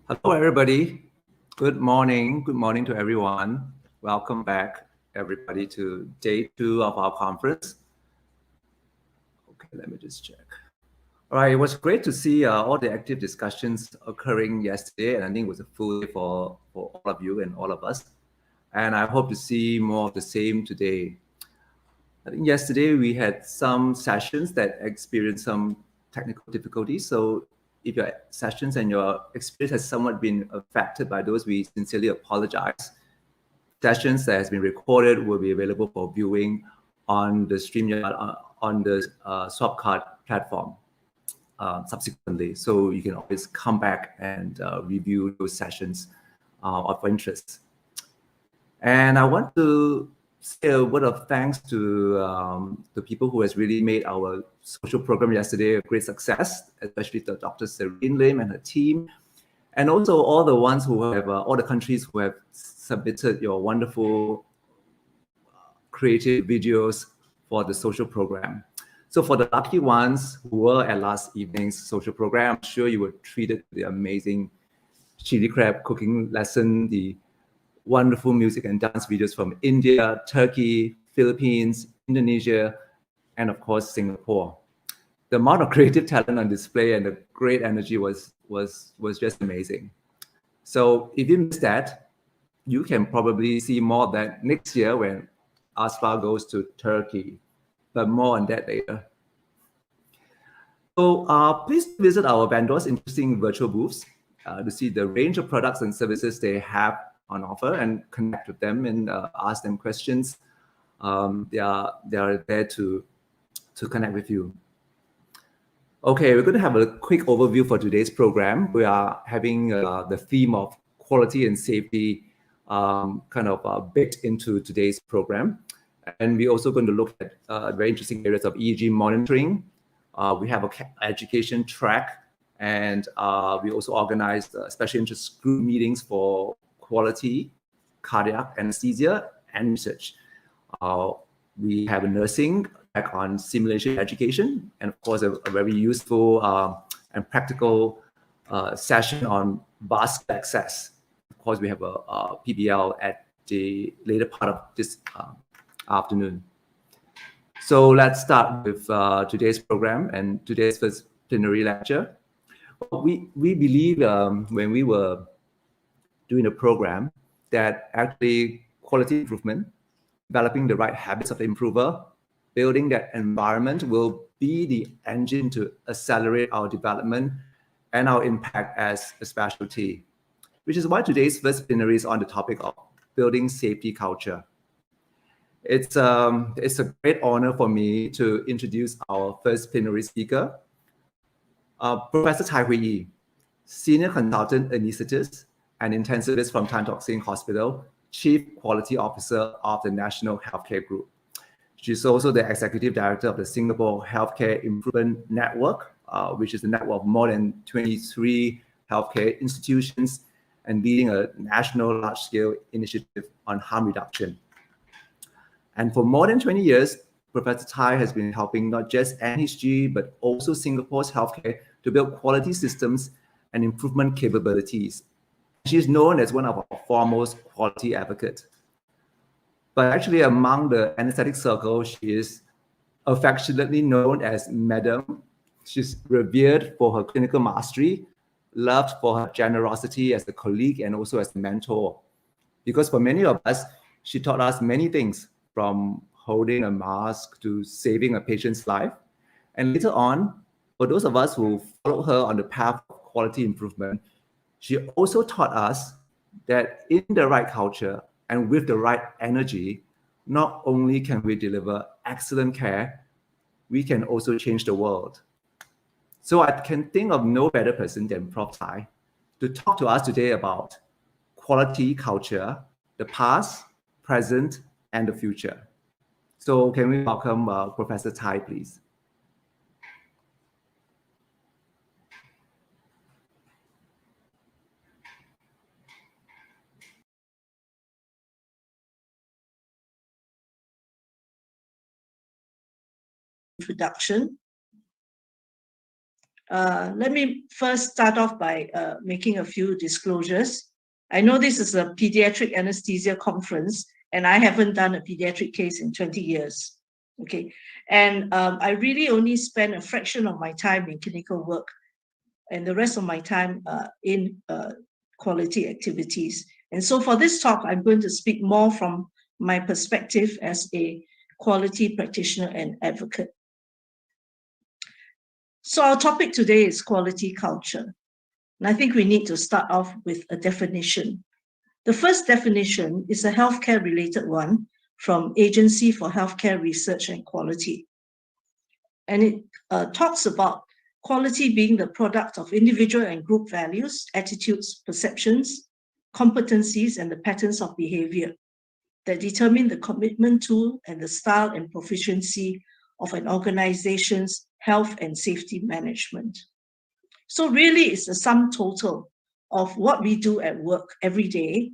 Hello, everybody. Good morning. Good morning to everyone. Welcome back, everybody, to day 2 of our conference. Okay, let me just check. All right, it was great to see all the active discussions occurring yesterday, and I think it was a full day for all of you and all of us. And I hope to see more of the same today. I think yesterday we had some sessions that experienced some technical difficulties. So if your sessions and your experience has somewhat been affected by those, we sincerely apologize. Sessions that has been recorded will be available for viewing on the StreamYard, on the Swapcard platform subsequently. So you can always come back and review those sessions of interest. And I want to say a word of thanks to the people who has really made our social program yesterday a great success, especially to Dr. Serene Lim and her team, and also all the ones who have, all the countries who have submitted your wonderful creative videos for the social program. So for the lucky ones who were at last evening's social program, I'm sure you were treated to the amazing chili crab cooking lesson, the wonderful music and dance videos from India, Turkey, Philippines, Indonesia, and of course, Singapore. The amount of creative talent on display and the great energy was just amazing. So if you missed that, you can probably see more of that next year when ASPA goes to Turkey, but more on that later. So please visit our vendors' interesting virtual booths to see the range of products and services they have on offer and connect with them and ask them questions. They are there to connect with you. Okay, we're going to have a quick overview for today's program. We are having the theme of quality and safety baked into today's program. And we're also going to look at very interesting areas of EEG monitoring. We have an education track, and we also organized special interest group meetings for quality, cardiac anesthesia, and research. We have a nursing track on simulation education, and of course, a very useful and practical session on vascular access. Of course, we have a PBL at the later part of this afternoon. So let's start with today's program and today's first plenary lecture. We believe when we were doing the program that actually quality improvement, developing the right habits of the improver, building that environment will be the engine to accelerate our development and our impact as a specialty, which is why today's first plenary is on the topic of building safety culture. It's a great honor for me to introduce our first plenary speaker, Professor Tai Hui, Senior Consultant Anesthetist and Intensivist from Tan Tock Seng Hospital, Chief Quality Officer of the National Healthcare Group. She's also the Executive Director of the Singapore Healthcare Improvement Network, which is a network of more than 23 healthcare institutions and leading a national large-scale initiative on harm reduction. And for more than 20 years, Professor Tai has been helping not just NHG, but also Singapore's healthcare to build quality systems and improvement capabilities. She is known as one of our foremost quality advocates. But actually, among the anesthetic circle, she is affectionately known as Madam. She's revered for her clinical mastery, loved for her generosity as a colleague and also as a mentor. Because for many of us, she taught us many things, from holding a mask to saving a patient's life. And later on, for those of us who followed her on the path of quality improvement, she also taught us that in the right culture and with the right energy, not only can we deliver excellent care, we can also change the world. So I can think of no better person than Prof. Tai to talk to us today about quality culture, the past, present, and the future. So can we welcome Professor Tai, please? Introduction. Let me first start off by making a few disclosures. I know this is a pediatric anesthesia conference, and I haven't done a pediatric case in 20 years. Okay, and I really only spend a fraction of my time in clinical work, and the rest of my time in quality activities. And so for this talk, I'm going to speak more from my perspective as a quality practitioner and advocate. So our topic today is quality culture. And I think we need to start off with a definition. The first definition is a healthcare related one from Agency for Healthcare Research and Quality. And it talks about quality being the product of individual and group values, attitudes, perceptions, competencies, and the patterns of behavior that determine the commitment to and the style and proficiency of an organization's health and safety management. So really it's a sum total of what we do at work every day,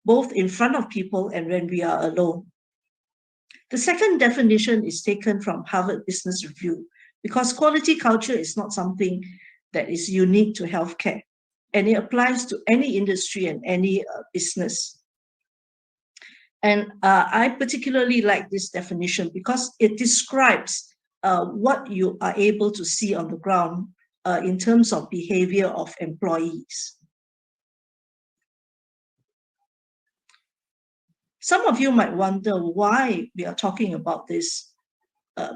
both in front of people and when we are alone. The second definition is taken from Harvard Business Review, because quality culture is not something that is unique to healthcare, and it applies to any industry and any business. And I particularly like this definition because it describes what you are able to see on the ground in terms of behavior of employees. Some of you might wonder why we are talking about this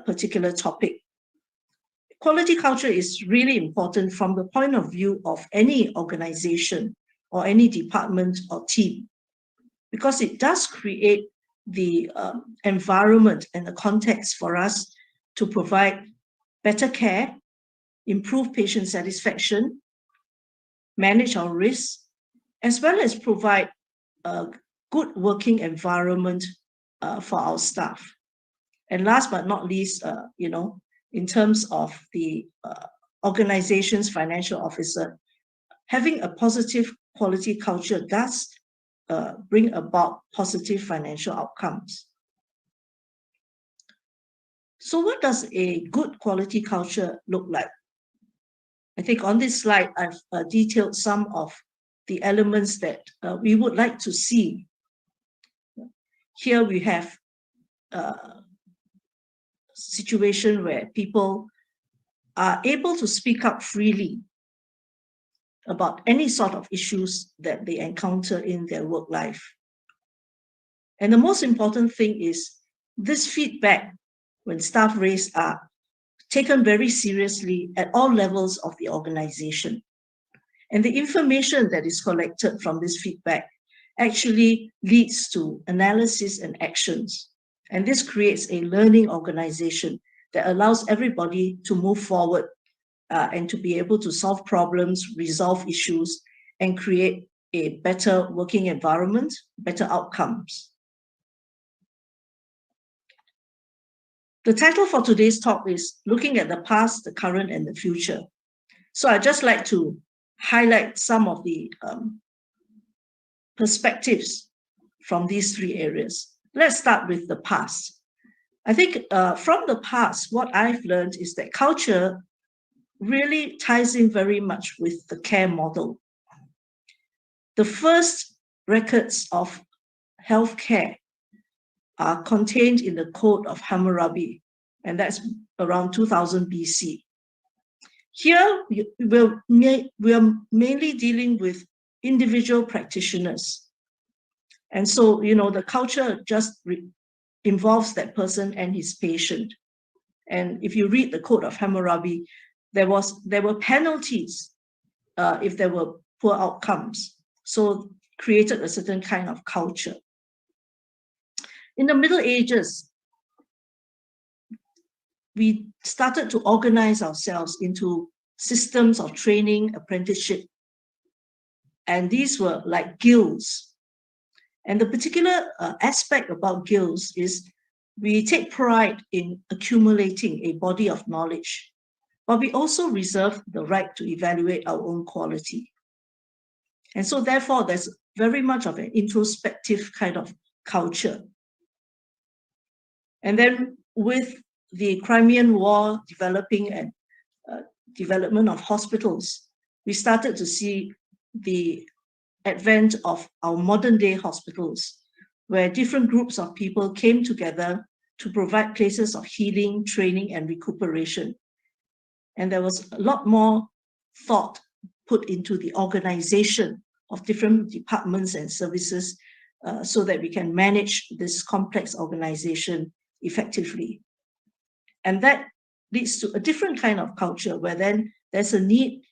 particular topic. Quality culture is really important from the point of view of any organization or any department or team, because it does create the environment and the context for us to provide better care, improve patient satisfaction, manage our risks, as well as provide a good working environment for our staff. And last but not least, in terms of the organization's financial officer, having a positive quality culture does bring about positive financial outcomes. So what does a good quality culture look like? I think on this slide, I've detailed some of the elements that we would like to see. Here we have a situation where people are able to speak up freely about any sort of issues that they encounter in their work life. And the most important thing is this feedback, when staff raise, are taken very seriously at all levels of the organization. And the information that is collected from this feedback actually leads to analysis and actions. And this creates a learning organization that allows everybody to move forward and to be able to solve problems, resolve issues, and create a better working environment, better outcomes. The title for today's talk is Looking at the Past, the Current, and the Future. So I'd just like to highlight some of the perspectives from these three areas. Let's start with the past. I think from the past, what I've learned is that culture really ties in very much with the care model. The first records of healthcare are contained in the Code of Hammurabi, and that's around 2000 BC. Here, we are mainly dealing with individual practitioners. And so, the culture just involves that person and his patient. And if you read the Code of Hammurabi, there were penalties if there were poor outcomes. So created a certain kind of culture. In the Middle Ages, we started to organize ourselves into systems of training, apprenticeship, and these were like guilds. And the particular aspect about guilds is we take pride in accumulating a body of knowledge, but we also reserve the right to evaluate our own quality. And so therefore, there's very much of an introspective kind of culture. And then with the Crimean War developing and development of hospitals, we started to see the advent of our modern day hospitals, where different groups of people came together to provide places of healing, training, and recuperation. And there was a lot more thought put into the organization of different departments and services so that we can manage this complex organization effectively. And that leads to a different kind of culture where then there's a need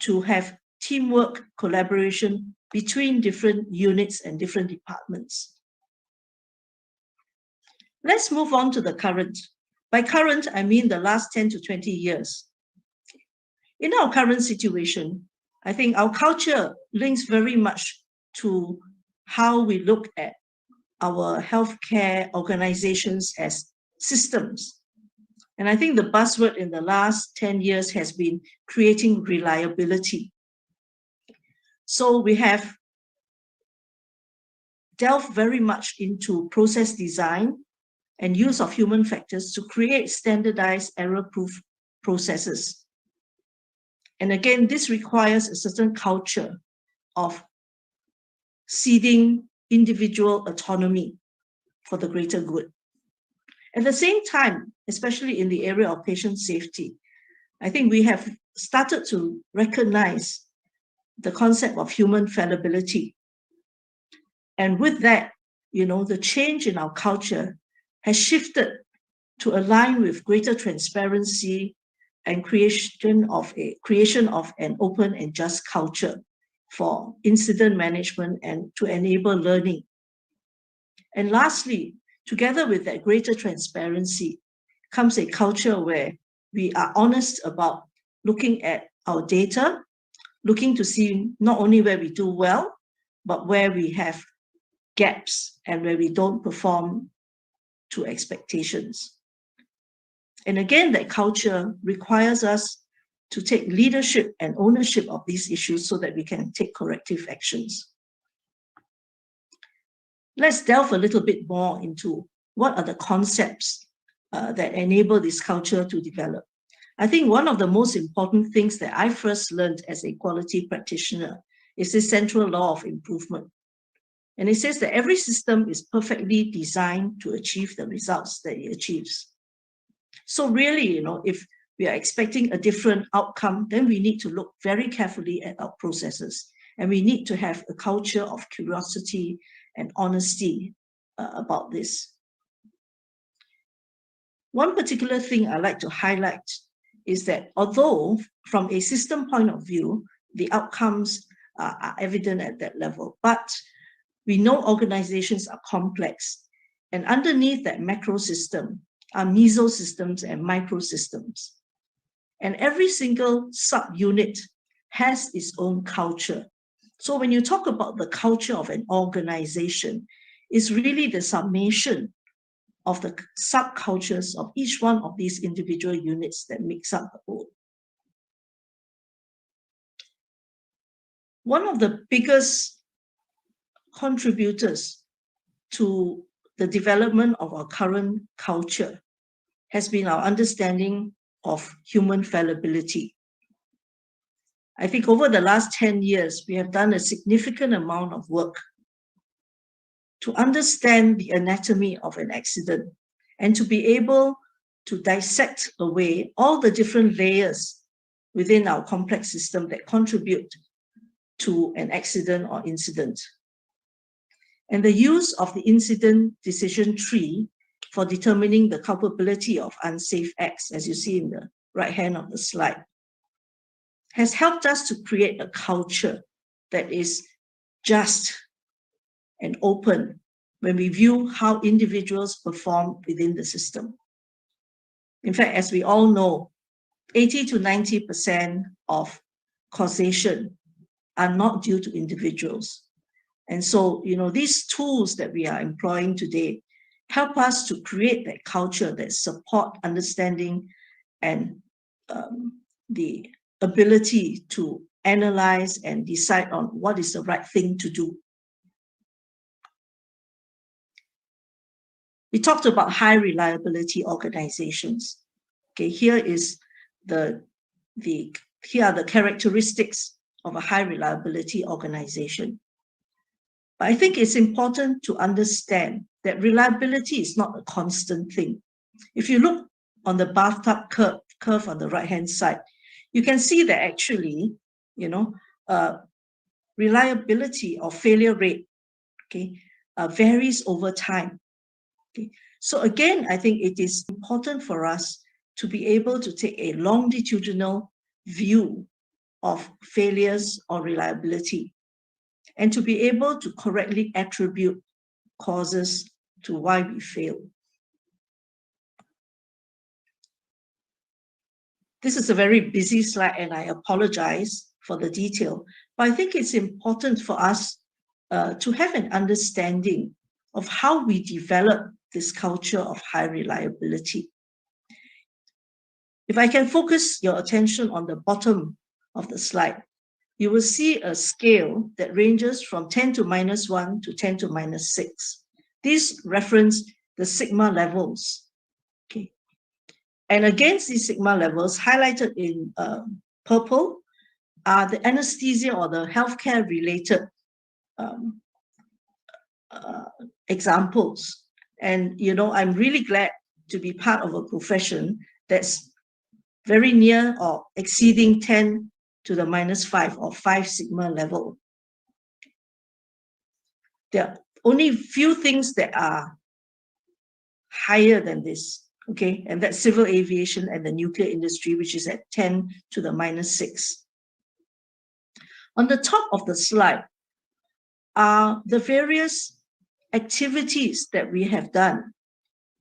to have teamwork, collaboration between different units and different departments. Let's move on to the current. By current, I mean the last 10 to 20 years. In our current situation, I think our culture links very much to how we look at our healthcare organizations as systems. And I think the buzzword in the last 10 years has been creating reliability. So we have delved very much into process design and use of human factors to create standardized error-proof processes. And again, this requires a certain culture of ceding individual autonomy for the greater good. At the same time, especially in the area of patient safety, I think we have started to recognize the concept of human fallibility. And with that, the change in our culture has shifted to align with greater transparency and creation of an open and just culture for incident management and to enable learning. And lastly, together with that greater transparency comes a culture where we are honest about looking at our data, looking to see not only where we do well, but where we have gaps and where we don't perform to expectations. And again, that culture requires us to take leadership and ownership of these issues so that we can take corrective actions. Let's delve a little bit more into what are the concepts that enable this culture to develop. I think one of the most important things that I first learned as a quality practitioner is the central law of improvement. And it says that every system is perfectly designed to achieve the results that it achieves. So really, if we are expecting a different outcome, then we need to look very carefully at our processes. And we need to have a culture of curiosity and honesty about this. One particular thing I like to highlight is that although from a system point of view, the outcomes are evident at that level, but we know organizations are complex. And underneath that macro system are mesosystems and microsystems. And every single subunit has its own culture. So when you talk about the culture of an organization, it's really the summation of the subcultures of each one of these individual units that makes up the whole. One of the biggest contributors to the development of our current culture has been our understanding of human fallibility. I think over the last 10 years, we have done a significant amount of work to understand the anatomy of an accident and to be able to dissect away all the different layers within our complex system that contribute to an accident or incident. And the use of the incident decision tree for determining the culpability of unsafe acts, as you see in the right hand of the slide, has helped us to create a culture that is just and open when we view how individuals perform within the system. In fact, as we all know, 80 to 90% of causation are not due to individuals. And so, these tools that we are employing today help us to create that culture that support understanding and the ability to analyze and decide on what is the right thing to do. We talked about high reliability organizations. Okay, here is the here are the characteristics of a high reliability organization. But I think it's important to understand that reliability is not a constant thing. If you look on the bathtub curve on the right-hand side, you can see that actually, reliability or failure rate, varies over time. Okay. So again, I think it is important for us to be able to take a longitudinal view of failures or reliability, and to be able to correctly attribute causes to why we fail. This is a very busy slide, and I apologize for the detail, but I think it's important for us to have an understanding of how we develop this culture of high reliability. If I can focus your attention on the bottom of the slide, you will see a scale that ranges from 10 to -1 to 10 to -6. These reference the sigma levels. Okay. And against these sigma levels, highlighted in purple, are the anesthesia or the healthcare related examples. And, I'm really glad to be part of a profession that's very near or exceeding 10 to the -5 or 5 sigma level. There are only few things that are higher than this, okay? And that's civil aviation and the nuclear industry, which is at 10 to the -6. On the top of the slide are the various activities that we have done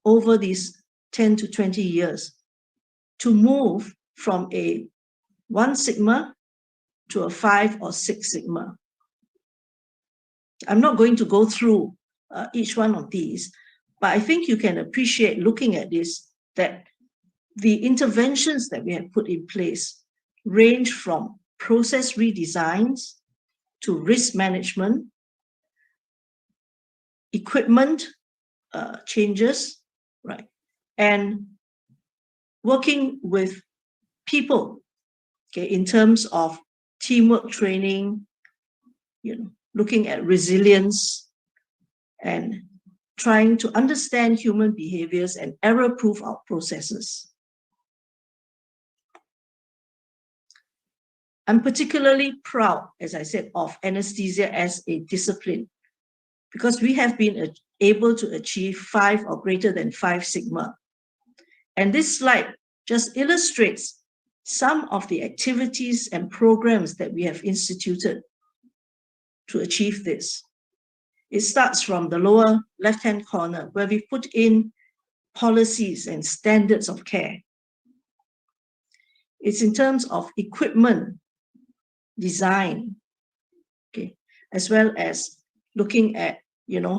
over these 10 to 20 years to move from a 1 sigma to a 5 or 6 sigma. I'm not going to go through each one of these, but I think you can appreciate, looking at this, that the interventions that we have put in place range from process redesigns to risk management, equipment changes, right? And working with people, okay, in terms of teamwork training, looking at resilience and trying to understand human behaviors and error-proof our processes. I'm particularly proud, as I said, of anesthesia as a discipline, because we have been able to achieve 5 or greater than 5 sigma. And this slide just illustrates some of the activities and programs that we have instituted to achieve this. It starts from the lower left-hand corner, where we put in policies and standards of care. It's in terms of equipment design, okay, as well as looking at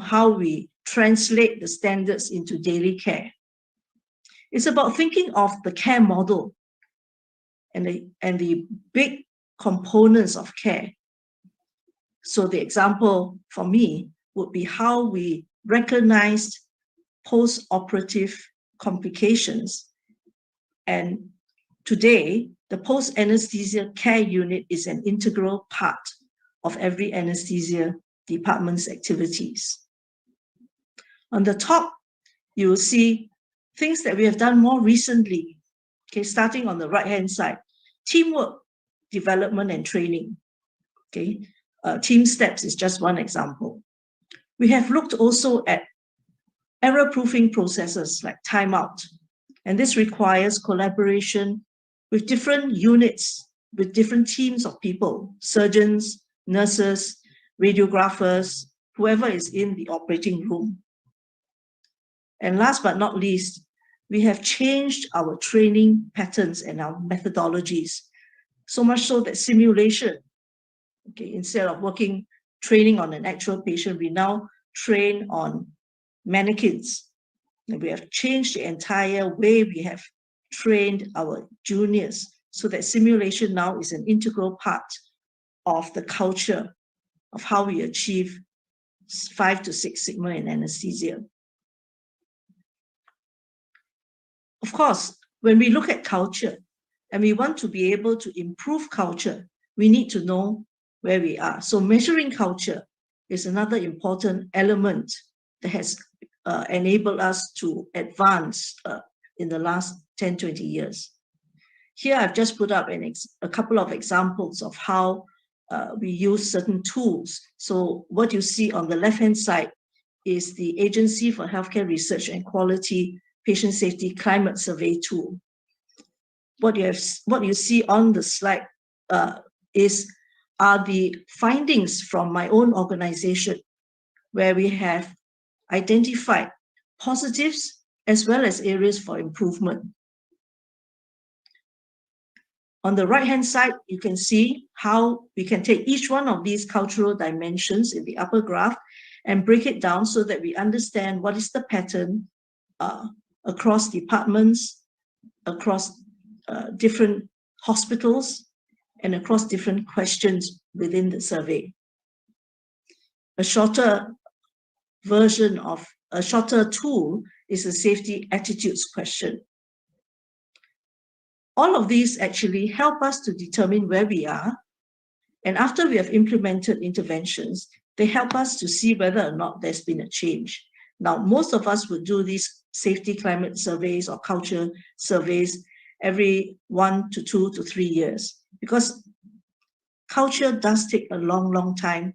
how we translate the standards into daily care. It's about thinking of the care model and the big components of care. So the example for me would be how we recognized post-operative complications. And today, the post-anesthesia care unit is an integral part of every anesthesia department's activities. On the top, you will see things that we have done more recently, okay, starting on the right-hand side. Teamwork development and training, okay. Team steps is just one example. We have looked also at error-proofing processes like timeout, and this requires collaboration with different units, with different teams of people, surgeons, nurses, radiographers, whoever is in the operating room. And last but not least, we have changed our training patterns and our methodologies, so much so that simulation, okay, instead of training on an actual patient, we now train on mannequins. And we have changed the entire way we have trained our juniors, so that simulation now is an integral part of the culture of how we achieve 5 to 6 sigma in anesthesia. Of course, when we look at culture, and we want to be able to improve culture, we need to know where we are. So measuring culture is another important element that has enabled us to advance in the last 10, 20 years. Here I've just put up a couple of examples of how we use certain tools. So what you see on the left-hand side is the Agency for Healthcare Research and Quality Patient Safety Climate Survey tool. What you see on the slide are the findings from my own organization, where we have identified positives as well as areas for improvement. On the right-hand side, you can see how we can take each one of these cultural dimensions in the upper graph and break it down so that we understand what is the pattern across departments, across different hospitals, and across different questions within the survey. A shorter tool is a safety attitudes question. All of these actually help us to determine where we are. And after we have implemented interventions, they help us to see whether or not there's been a change. Now, most of us would do these safety climate surveys or culture surveys every 1 to 2 to 3 years, because culture does take a long, long time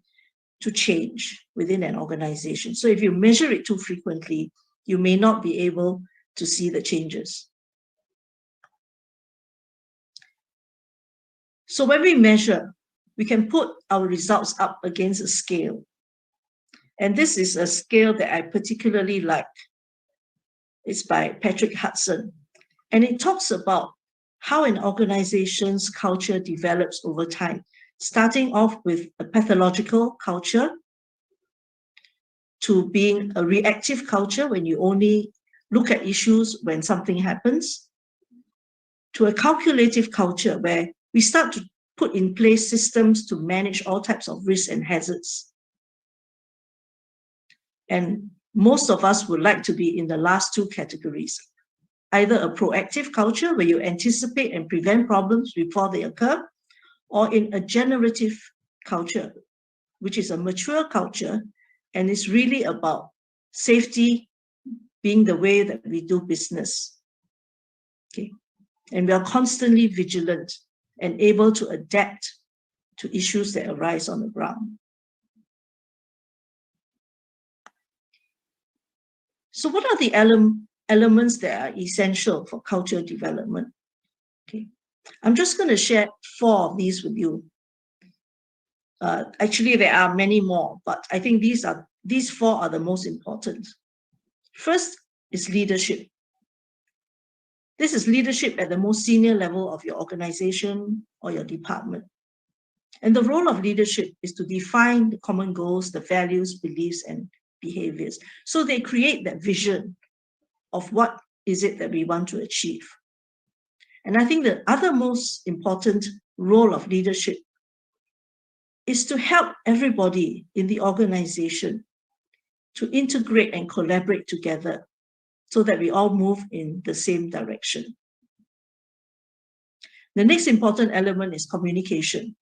to change within an organization. So if you measure it too frequently, you may not be able to see the changes. So when we measure, we can put our results up against a scale. And this is a scale that I particularly like. It's by Patrick Hudson. And it talks about how an organization's culture develops over time, starting off with a pathological culture to being a reactive culture when you only look at issues when something happens, to a calculative culture where we start to put in place systems to manage all types of risks and hazards. And most of us would like to be in the last two categories, either a proactive culture where you anticipate and prevent problems before they occur, or in a generative culture, which is a mature culture and is really about safety being the way that we do business. Okay. And we are constantly vigilant and able to adapt to issues that arise on the ground. So what are the elements that are essential for culture development? Okay. I'm just going to share 4 of these with you. Actually, there are many more, but I think these 4 are the most important. First is leadership. This is leadership at the most senior level of your organization or your department. And the role of leadership is to define the common goals, the values, beliefs, and behaviors. So they create that vision of what is it that we want to achieve. And I think the other most important role of leadership is to help everybody in the organization to integrate and collaborate together so that we all move in the same direction. The next important element is communication.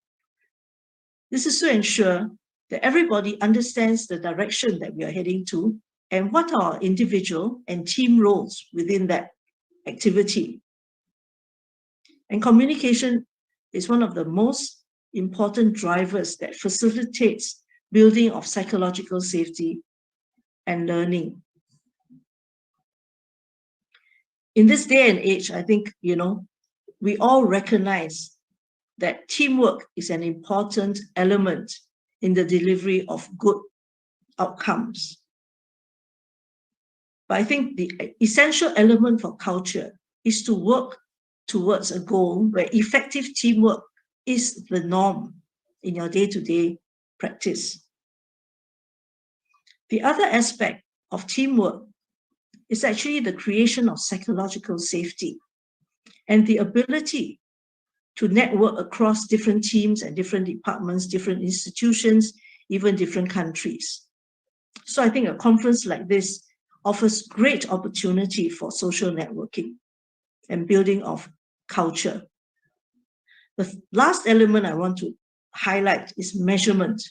This is to ensure that everybody understands the direction that we are heading to and what are our individual and team roles within that activity. And communication is one of the most important drivers that facilitates building of psychological safety and learning. In this day and age, I think, we all recognize that teamwork is an important element in the delivery of good outcomes. But I think the essential element for culture is to work towards a goal where effective teamwork is the norm in your day-to-day practice. The other aspect of teamwork is actually the creation of psychological safety and the ability to network across different teams and different departments, different institutions, even different countries. So I think a conference like this offers great opportunity for social networking and building of culture The last element I want to highlight is measurement.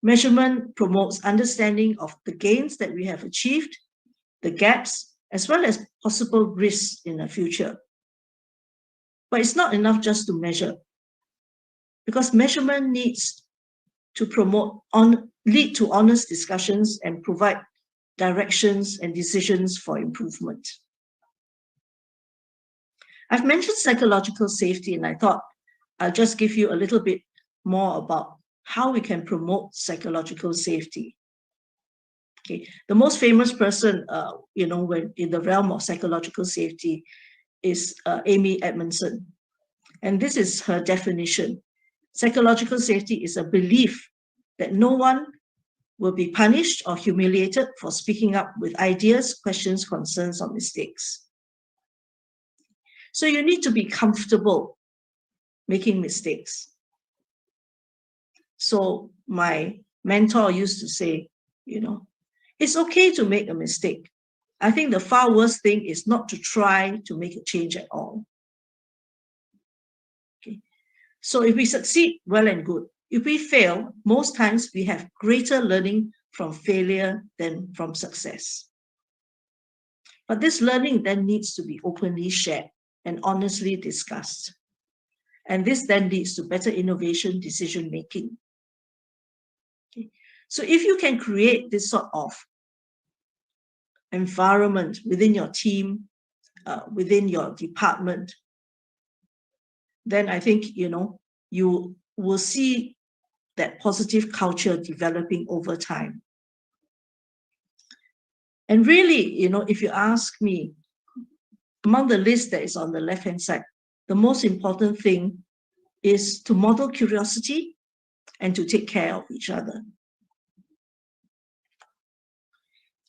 Measurement promotes understanding of the gains that we have achieved, the gaps, as well as possible risks in the future. But it's not enough just to measure, because measurement needs to lead to honest discussions and provide directions and decisions for improvement. I've mentioned psychological safety, and I thought I'll just give you a little bit more about how we can promote psychological safety. Okay, the most famous person, when in the realm of psychological safety, is Amy Edmondson, and this is her definition. Psychological safety is a belief that no one will be punished or humiliated for speaking up with ideas, questions, concerns, or mistakes. So you need to be comfortable making mistakes. So my mentor used to say, it's okay to make a mistake. I think the far worst thing is not to try to make a change at all. Okay. So if we succeed, well and good. If we fail, most times we have greater learning from failure than from success. But this learning then needs to be openly shared and honestly discussed. And this then leads to better innovation, decision-making. Okay. So if you can create this sort of environment within your team, within your department, then I think, you will see that positive culture developing over time. And really, if you ask me, among the list that is on the left-hand side, the most important thing is to model curiosity and to take care of each other.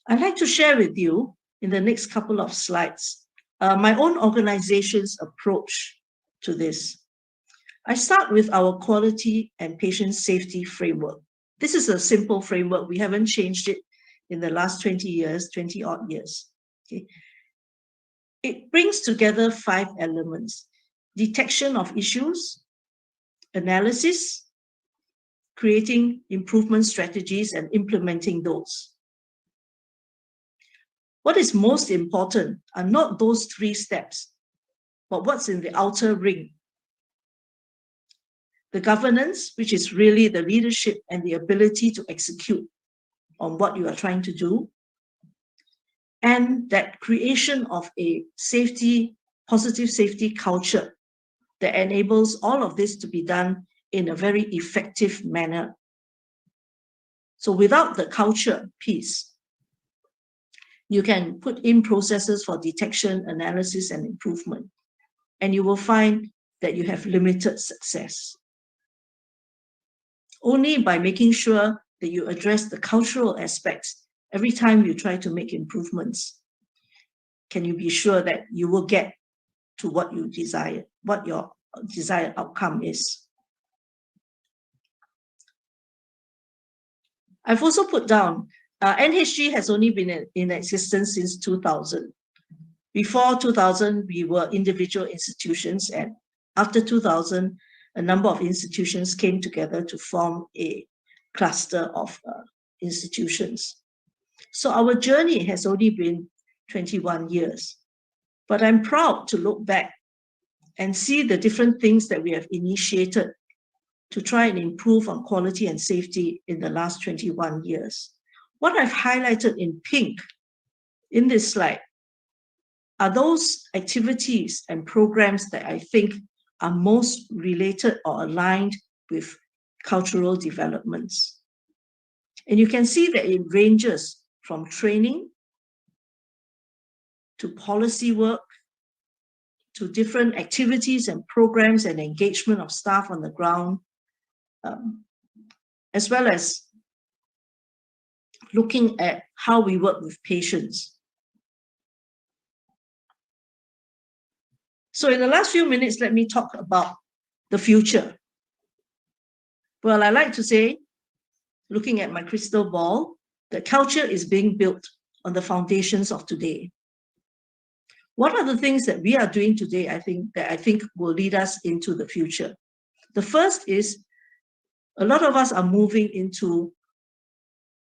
I'd like to share with you in the next couple of slides my own organization's approach to this. I start with our quality and patient safety framework. This is a simple framework. We haven't changed it in the last 20 odd years. Okay. It brings together 5 elements: detection of issues, analysis, creating improvement strategies, and implementing those. What is most important are not those 3 steps, but what's in the outer ring. The governance, which is really the leadership and the ability to execute on what you are trying to do, and that creation of a positive safety culture that enables all of this to be done in a very effective manner. So without the culture piece, you can put in processes for detection, analysis, and improvement, and you will find that you have limited success. Only by making sure that you address the cultural aspects every time you try to make improvements can you be sure that you will get to what you desire, what your desired outcome is. I've also put down, NHG has only been in existence since 2000. Before 2000, we were individual institutions, and after 2000, a number of institutions came together to form a cluster of institutions. So our journey has only been 21 years, but I'm proud to look back and see the different things that we have initiated to try and improve on quality and safety in the last 21 years. What I've highlighted in pink in this slide are those activities and programs that I think are most related or aligned with cultural developments. And you can see that it ranges from training to policy work, to different activities and programs and engagement of staff on the ground, as well as looking at how we work with patients. So in the last few minutes, let me talk about the future. Well, I like to say, looking at my crystal ball, that culture is being built on the foundations of today. What are the things that we are doing today, I think will lead us into the future? The first is a lot of us are moving into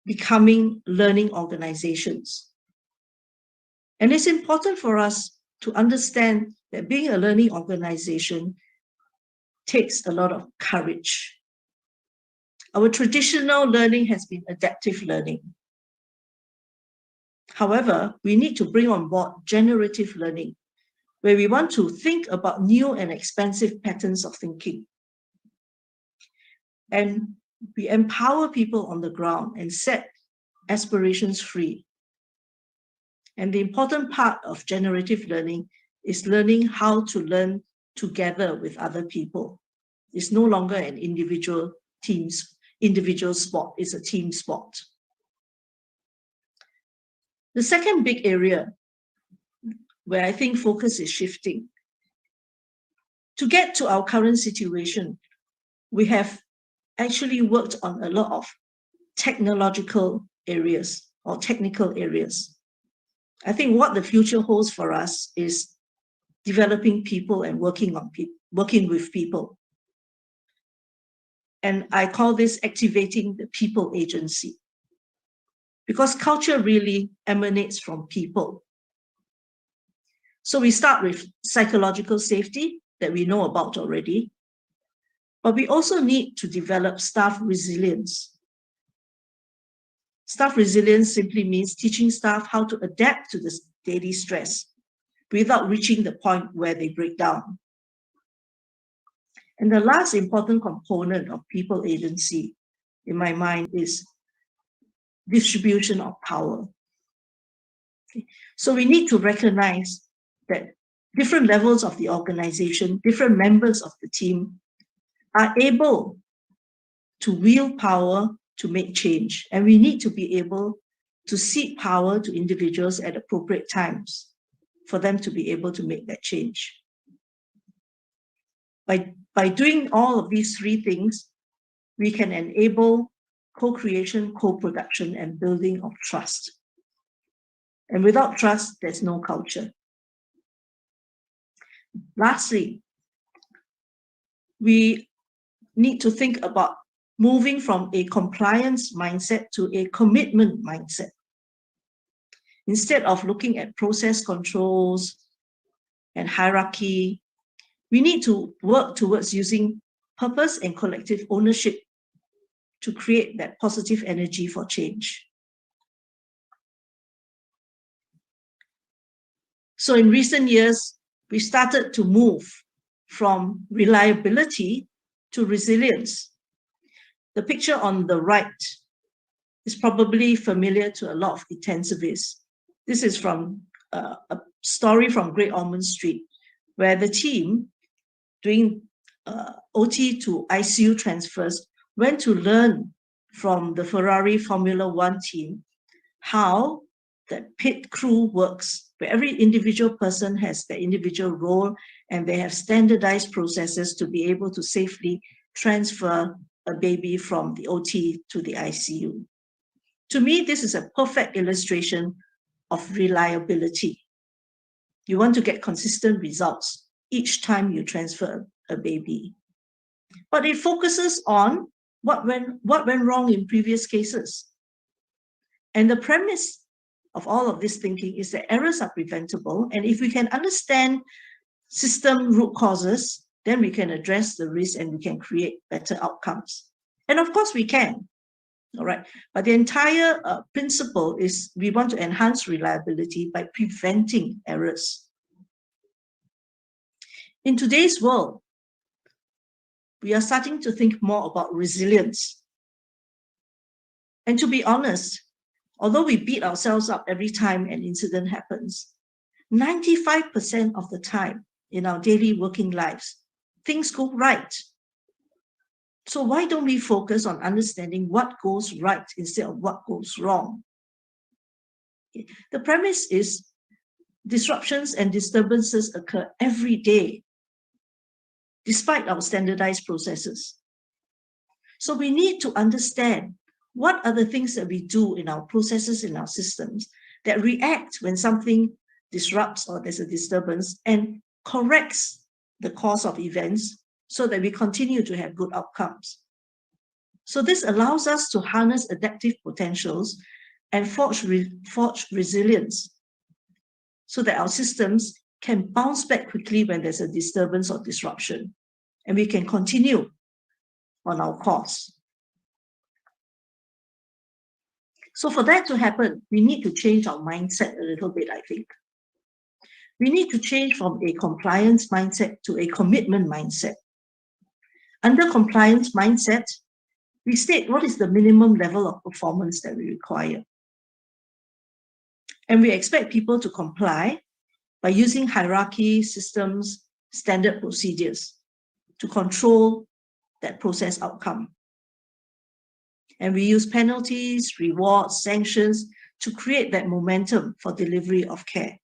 becoming learning organizations. And it's important for us to understand that being a learning organization takes a lot of courage. Our traditional learning has been adaptive learning. However, we need to bring on board generative learning, where we want to think about new and expansive patterns of thinking. And we empower people on the ground and set aspirations free. And the important part of generative learning is learning how to learn together with other people. It's no longer an individual sport, it's a team sport. The second big area where I think focus is shifting. To get to our current situation, we have actually worked on a lot of technological areas or technical areas. I think what the future holds for us is developing people and working with people. And I call this activating the people agency, because culture really emanates from people. So we start with psychological safety that we know about already, but we also need to develop staff resilience. Staff resilience simply means teaching staff how to adapt to this daily stress without reaching the point where they break down. And the last important component of people agency, in my mind, is distribution of power. Okay. So we need to recognize that different levels of the organization, different members of the team are able to wield power to make change. And we need to be able to cede power to individuals at appropriate times for them to be able to make that change. By doing all of these three things, we can enable co-creation, co-production, and building of trust. And without trust, there's no culture. Lastly, we need to think about moving from a compliance mindset to a commitment mindset. Instead of looking at process controls and hierarchy, we need to work towards using purpose and collective ownership to create that positive energy for change. So in recent years, we started to move from reliability to resilience. The picture on the right is probably familiar to a lot of intensivists. This is from a story from Great Ormond Street, where the team doing OT to ICU transfers went to learn from the Ferrari Formula One team how that pit crew works, where every individual person has their individual role and they have standardized processes to be able to safely transfer a baby from the OT to the ICU. To me, this is a perfect illustration of reliability. You want to get consistent results each time you transfer a baby. But it focuses on what went wrong in previous cases. And the premise of all of this thinking is that errors are preventable. And if we can understand system root causes, then we can address the risk and we can create better outcomes. And of course we can, all right? But the entire principle is we want to enhance reliability by preventing errors. In today's world, we are starting to think more about resilience. And to be honest, although we beat ourselves up every time an incident happens, 95% of the time in our daily working lives, things go right. So why don't we focus on understanding what goes right instead of what goes wrong? The premise is disruptions and disturbances occur every day, despite our standardized processes. So we need to understand what are the things that we do in our processes, in our systems, that react when something disrupts or there's a disturbance and corrects the course of events so that we continue to have good outcomes. So this allows us to harness adaptive potentials and forge resilience so that our systems can bounce back quickly when there's a disturbance or disruption, and we can continue on our course. So for that to happen, we need to change our mindset a little bit, I think. We need to change from a compliance mindset to a commitment mindset. Under compliance mindset, we state what is the minimum level of performance that we require. And we expect people to comply by using hierarchy, systems, standard procedures to control that process outcome. And we use penalties, rewards, sanctions to create that momentum for delivery of care.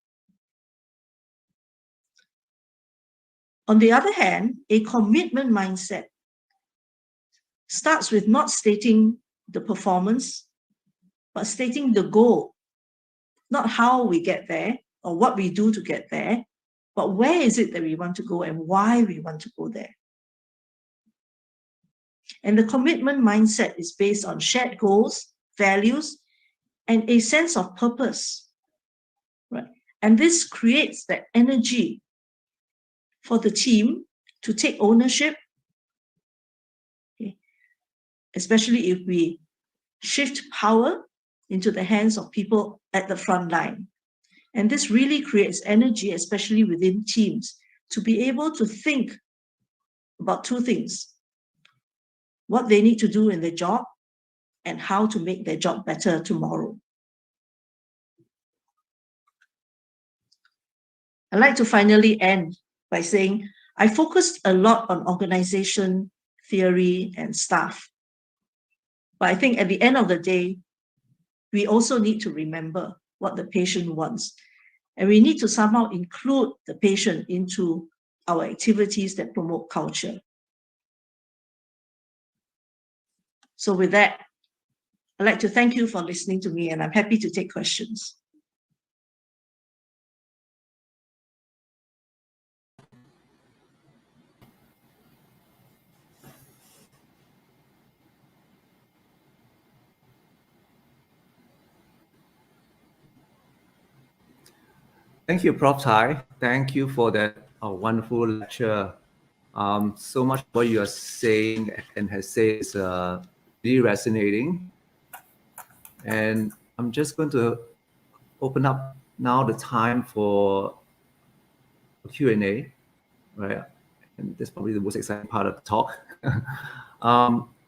On the other hand, a commitment mindset starts with not stating the performance, but stating the goal, not how we get there or what we do to get there, but where is it that we want to go and why we want to go there. And the commitment mindset is based on shared goals, values, and a sense of purpose, right? And this creates that energy for the team to take ownership, okay, especially if we shift power into the hands of people at the front line. And this really creates energy, especially within teams, to be able to think about two things: what they need to do in their job and how to make their job better tomorrow. I'd like to finally end by saying I focused a lot on organization, theory, and staff. But I think at the end of the day, we also need to remember what the patient wants. And we need to somehow include the patient into our activities that promote culture. So with that, I'd like to thank you for listening to me, and I'm happy to take questions. Thank you, Prof. Thai. Thank you for that wonderful lecture. So much what you are saying and has said is really resonating. And I'm just going to open up now the time for Q&A, right? And that's probably the most exciting part of the talk.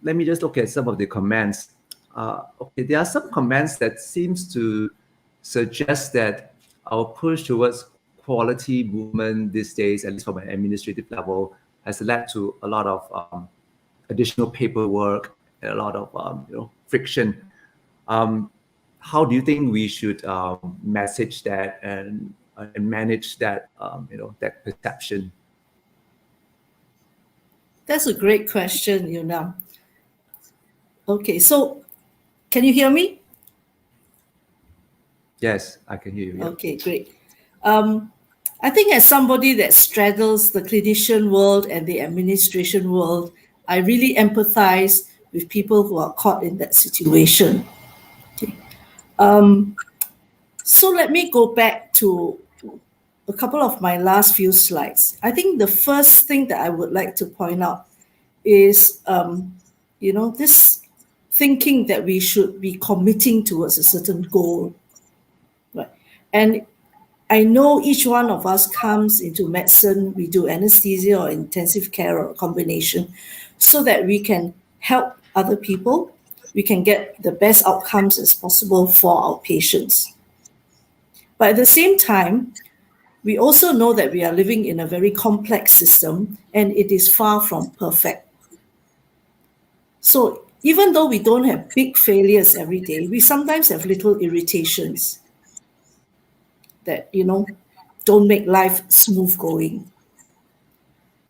Let me just look at some of the comments. Okay, there are some comments that seems to suggest that our push towards quality movement these days, at least from an administrative level, has led to a lot of additional paperwork and a lot of friction. How do you think we should message that and manage that that perception? That's a great question, Yuna. Okay, so can you hear me? Yes, I can hear you. Yeah. Okay, great. I think as somebody that straddles the clinician world and the administration world, I really empathize with people who are caught in that situation. Okay. So let me go back to a couple of my last few slides. I think the first thing that I would like to point out is, this thinking that we should be committing towards a certain goal. Right. And I know each one of us comes into medicine, we do anesthesia or intensive care or a combination, so that we can help other people, we can get the best outcomes as possible for our patients. But at the same time, we also know that we are living in a very complex system and it is far from perfect. So even though we don't have big failures every day, we sometimes have little irritations that, don't make life smooth going.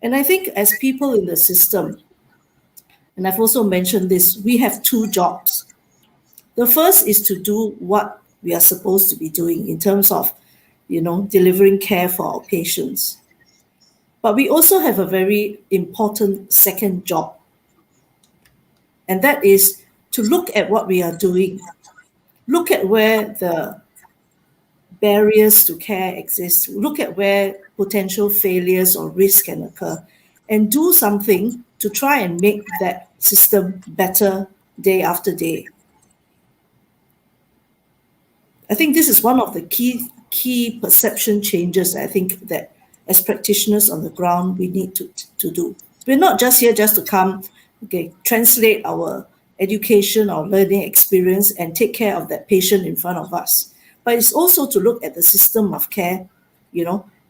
And I think as people in the system, and I've also mentioned this, we have two jobs. The first is to do what we are supposed to be doing in terms of, delivering care for our patients. But we also have a very important second job, and that is to look at what we are doing, look at where the barriers to care exist, look at where potential failures or risk can occur, and do something to try and make that system better day after day. I think this is one of the key perception changes I think that as practitioners on the ground we need to do. We're not just here just to come, translate our education or learning experience and take care of that patient in front of us. But it's also to look at the system of care,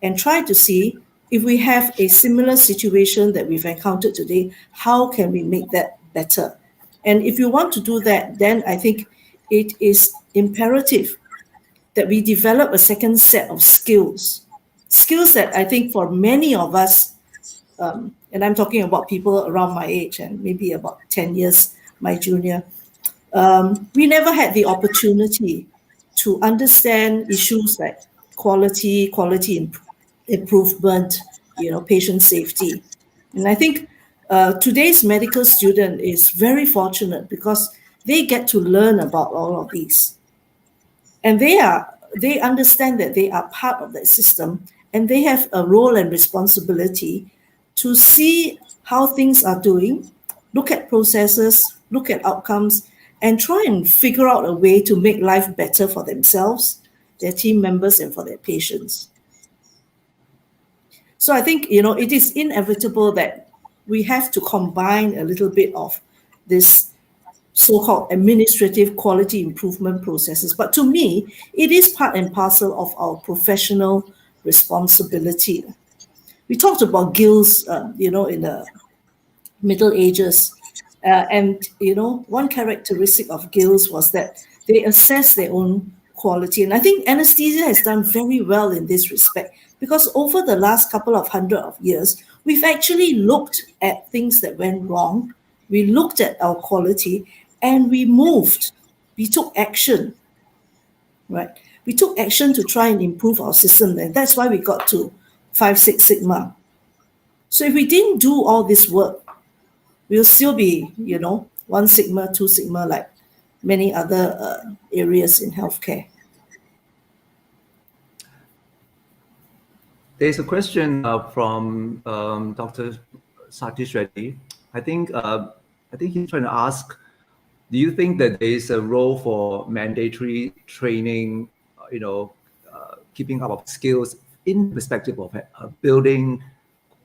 and try to see if we have a similar situation that we've encountered today, how can we make that better? And if you want to do that, then I think it is imperative that we develop a second set of skills that I think for many of us, and I'm talking about people around my age and maybe about 10 years my junior, we never had the opportunity to understand issues like quality improvement, patient safety. And I think today's medical student is very fortunate because they get to learn about all of these. And they understand that they are part of that system, and they have a role and responsibility to see how things are doing, look at processes, look at outcomes, and try and figure out a way to make life better for themselves, their team members, and for their patients. So I think, it is inevitable that we have to combine a little bit of this so-called administrative quality improvement processes. But to me, it is part and parcel of our professional responsibility. We talked about guilds, in the Middle Ages. And one characteristic of guilds was that they assess their own quality. And I think anesthesia has done very well in this respect, because over the last couple of hundred of years, we've actually looked at things that went wrong. We looked at our quality and we moved. We took action, right? We took action to try and improve our system. And that's why we got to 5 6 Sigma. So if we didn't do all this work, we'll still be, 1 Sigma, 2 Sigma, like many other areas in healthcare. There's a question from Dr. Satish Reddy. I think he's trying to ask, do you think that there is a role for mandatory training, keeping up of skills in perspective of building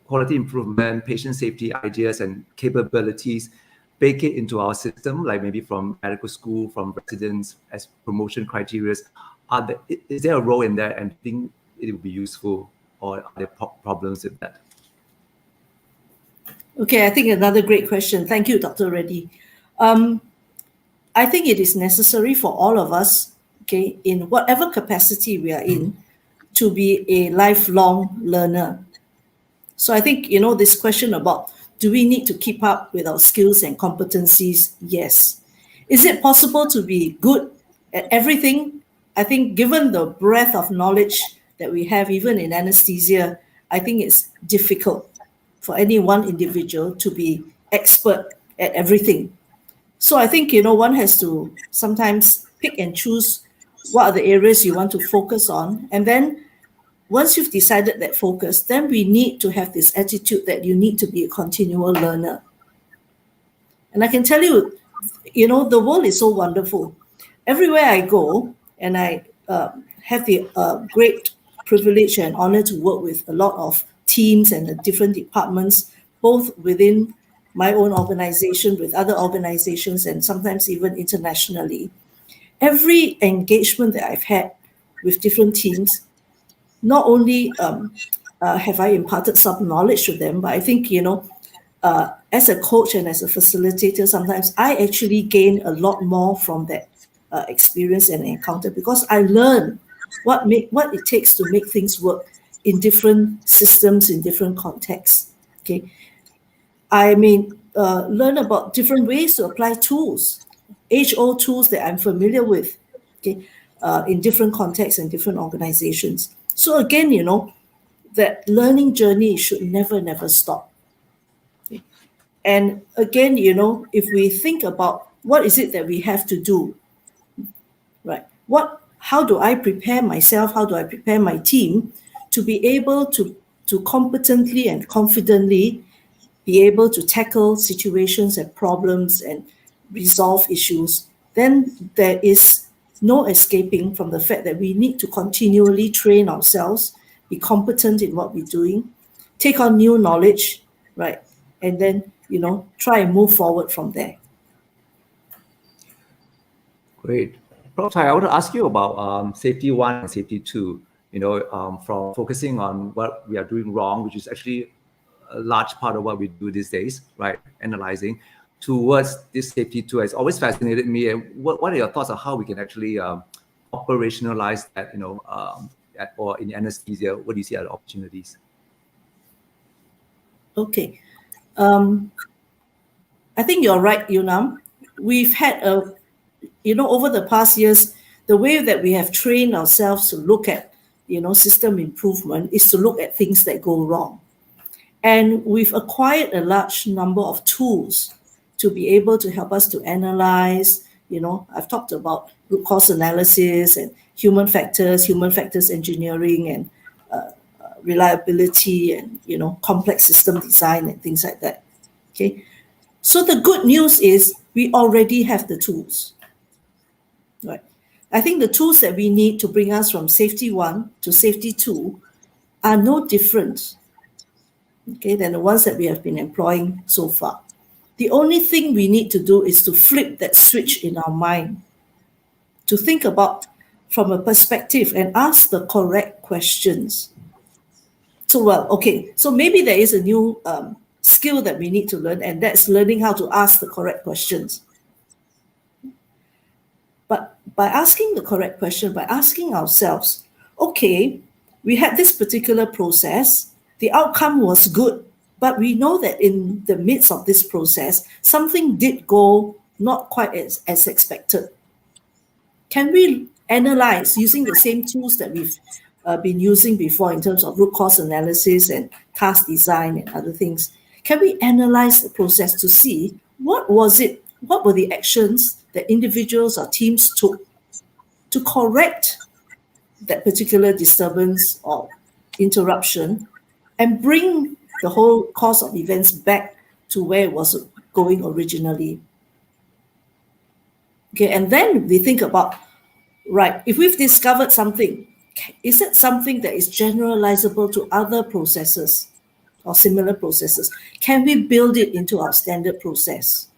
quality improvement, patient safety ideas and capabilities, bake it into our system, like maybe from medical school, from residents as promotion criteria? Is there a role in that, and think it would be useful, or are there problems with that? Okay, I think another great question. Thank you, Dr. Reddy. I think it is necessary for all of us, in whatever capacity we are in, to be a lifelong learner. So I think, this question about, do we need to keep up with our skills and competencies? Yes. Is it possible to be good at everything? I think given the breadth of knowledge that we have, even in anesthesia, I think it's difficult for any one individual to be expert at everything. So I think, one has to sometimes pick and choose what are the areas you want to focus on. And then once you've decided that focus, then we need to have this attitude that you need to be a continual learner. And I can tell you, the world is so wonderful. Everywhere I go, and I have the great privilege and honor to work with a lot of teams and the different departments, both within my own organization, with other organizations, and sometimes even internationally. Every engagement that I've had with different teams, not only have I imparted some knowledge to them, but I think, as a coach and as a facilitator, sometimes I actually gain a lot more from that experience and encounter, because I learn what it takes to make things work in different systems, in different contexts. Okay, I may learn about different ways to apply tools, tools that I'm familiar with, in different contexts and different organizations. So again, that learning journey should never stop. Okay. And again, if we think about what is it that we have to do, right? How do I prepare myself? How do I prepare my team to be able to competently and confidently be able to tackle situations and problems and resolve issues? Then there is no escaping from the fact that we need to continually train ourselves, be competent in what we're doing, take on new knowledge, right? And then, try and move forward from there. Great. Prof. Thai, I want to ask you about safety 1 and safety 2, from focusing on what we are doing wrong, which is actually a large part of what we do these days, right? Analyzing towards this safety 2. It's always fascinated me. And what are your thoughts on how we can actually operationalize that, or in anesthesia? What do you see as opportunities? Okay. I think you're right, Yunam. We've had over the past years, the way that we have trained ourselves to look at, system improvement is to look at things that go wrong. And we've acquired a large number of tools to be able to help us to analyze. I've talked about root cause analysis and human factors engineering, and reliability, and complex system design and things like that. Okay, so the good news is we already have the tools, right? I think the tools that we need to bring us from safety 1 to safety 2 are no different, okay, than the ones that we have been employing so far. The only thing we need to do is to flip that switch in our mind, to think about from a perspective and ask the correct questions. So maybe there is a new skill that we need to learn, and that's learning how to ask the correct questions. But by asking the correct question, by asking ourselves, okay, we had this particular process, the outcome was good, but we know that in the midst of this process, something did go not quite as expected. Can we analyze using the same tools that we've been using before in terms of root cause analysis and task design and other things? Can we analyze the process to see what were the actions that individuals or teams took to correct that particular disturbance or interruption and bring the whole course of events back to where it was going originally? Okay, and then we think about, right, if we've discovered something, is it something that is generalizable to other processes or similar processes? Can we build it into our standard process?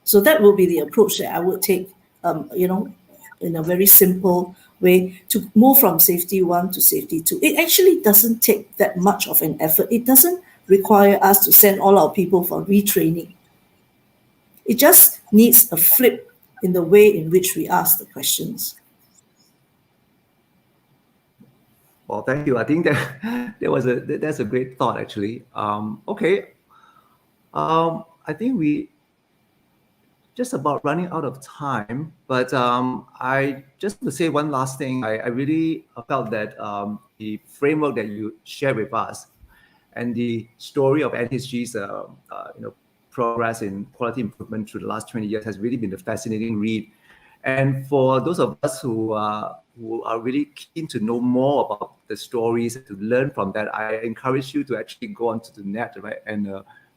So that will be the approach that I would take, in a very simple way to move from safety 1 to safety 2. It actually doesn't take that much of an effort. It doesn't require us to send all our people for retraining. It just needs a flip in the way in which we ask the questions. Well, thank you. I think that's a great thought, actually. Okay. I think we just about running out of time, but I just to say one last thing. I really felt that the framework that you shared with us and the story of NHG's progress in quality improvement through the last 20 years has really been a fascinating read. And for those of us who are really keen to know more about the stories, to learn from that, I encourage you to actually go onto the net, right, and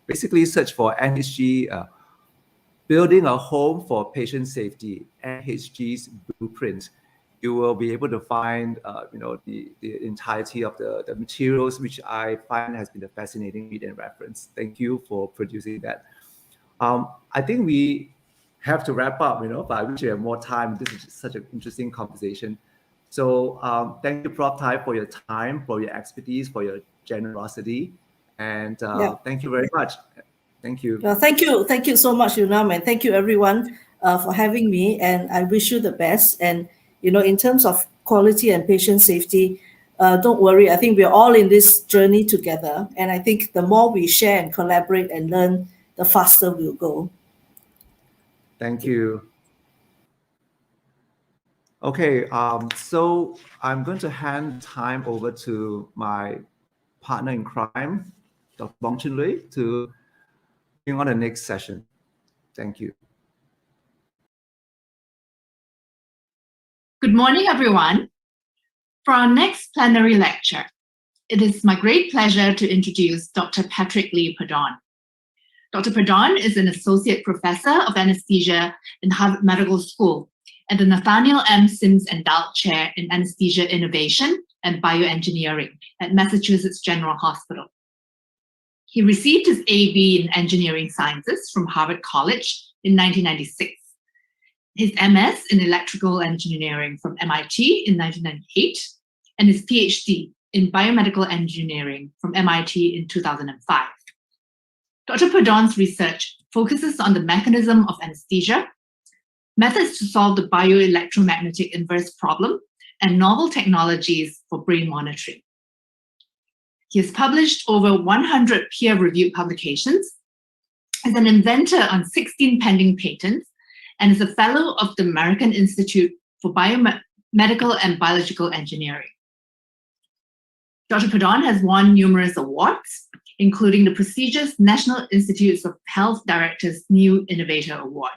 basically search for NHG Building a Home for Patient Safety, NHG's Blueprint. You will be able to find, the entirety of the materials, which I find has been a fascinating read and reference. Thank you for producing that. I think we have to wrap up, but I wish we have more time. This is such an interesting conversation. So thank you, Prof. Thai, for your time, for your expertise, for your generosity, and thank you very much. Thank you. Thank you so much, Yunam, and thank you everyone for having me. And I wish you the best. And in terms of quality and patient safety, don't worry. I think we're all in this journey together. And I think the more we share and collaborate and learn, the faster we'll go. Thank you. Okay, so I'm going to hand time over to my partner in crime, Dr. Bong Chun Lui, to bring on the next session. Thank you. Good morning, everyone. For our next plenary lecture, it is my great pleasure to introduce Dr. Patrick Lee Perdon. Dr. Perdon is an associate professor of anesthesia in Harvard Medical School and the Nathaniel M. Sims Endowed Chair in Anesthesia Innovation and Bioengineering at Massachusetts General Hospital. He received his AB in Engineering Sciences from Harvard College in 1996, his MS in Electrical Engineering from MIT in 1998, and his PhD in Biomedical Engineering from MIT in 2005. Dr. Perdon's research focuses on the mechanism of anesthesia, methods to solve the bioelectromagnetic inverse problem, and novel technologies for brain monitoring. He has published over 100 peer-reviewed publications, is an inventor on 16 pending patents, and is a fellow of the American Institute for Biomedical and Biological Engineering. Dr. Perdon has won numerous awards, including the prestigious National Institutes of Health Directors New Innovator Award.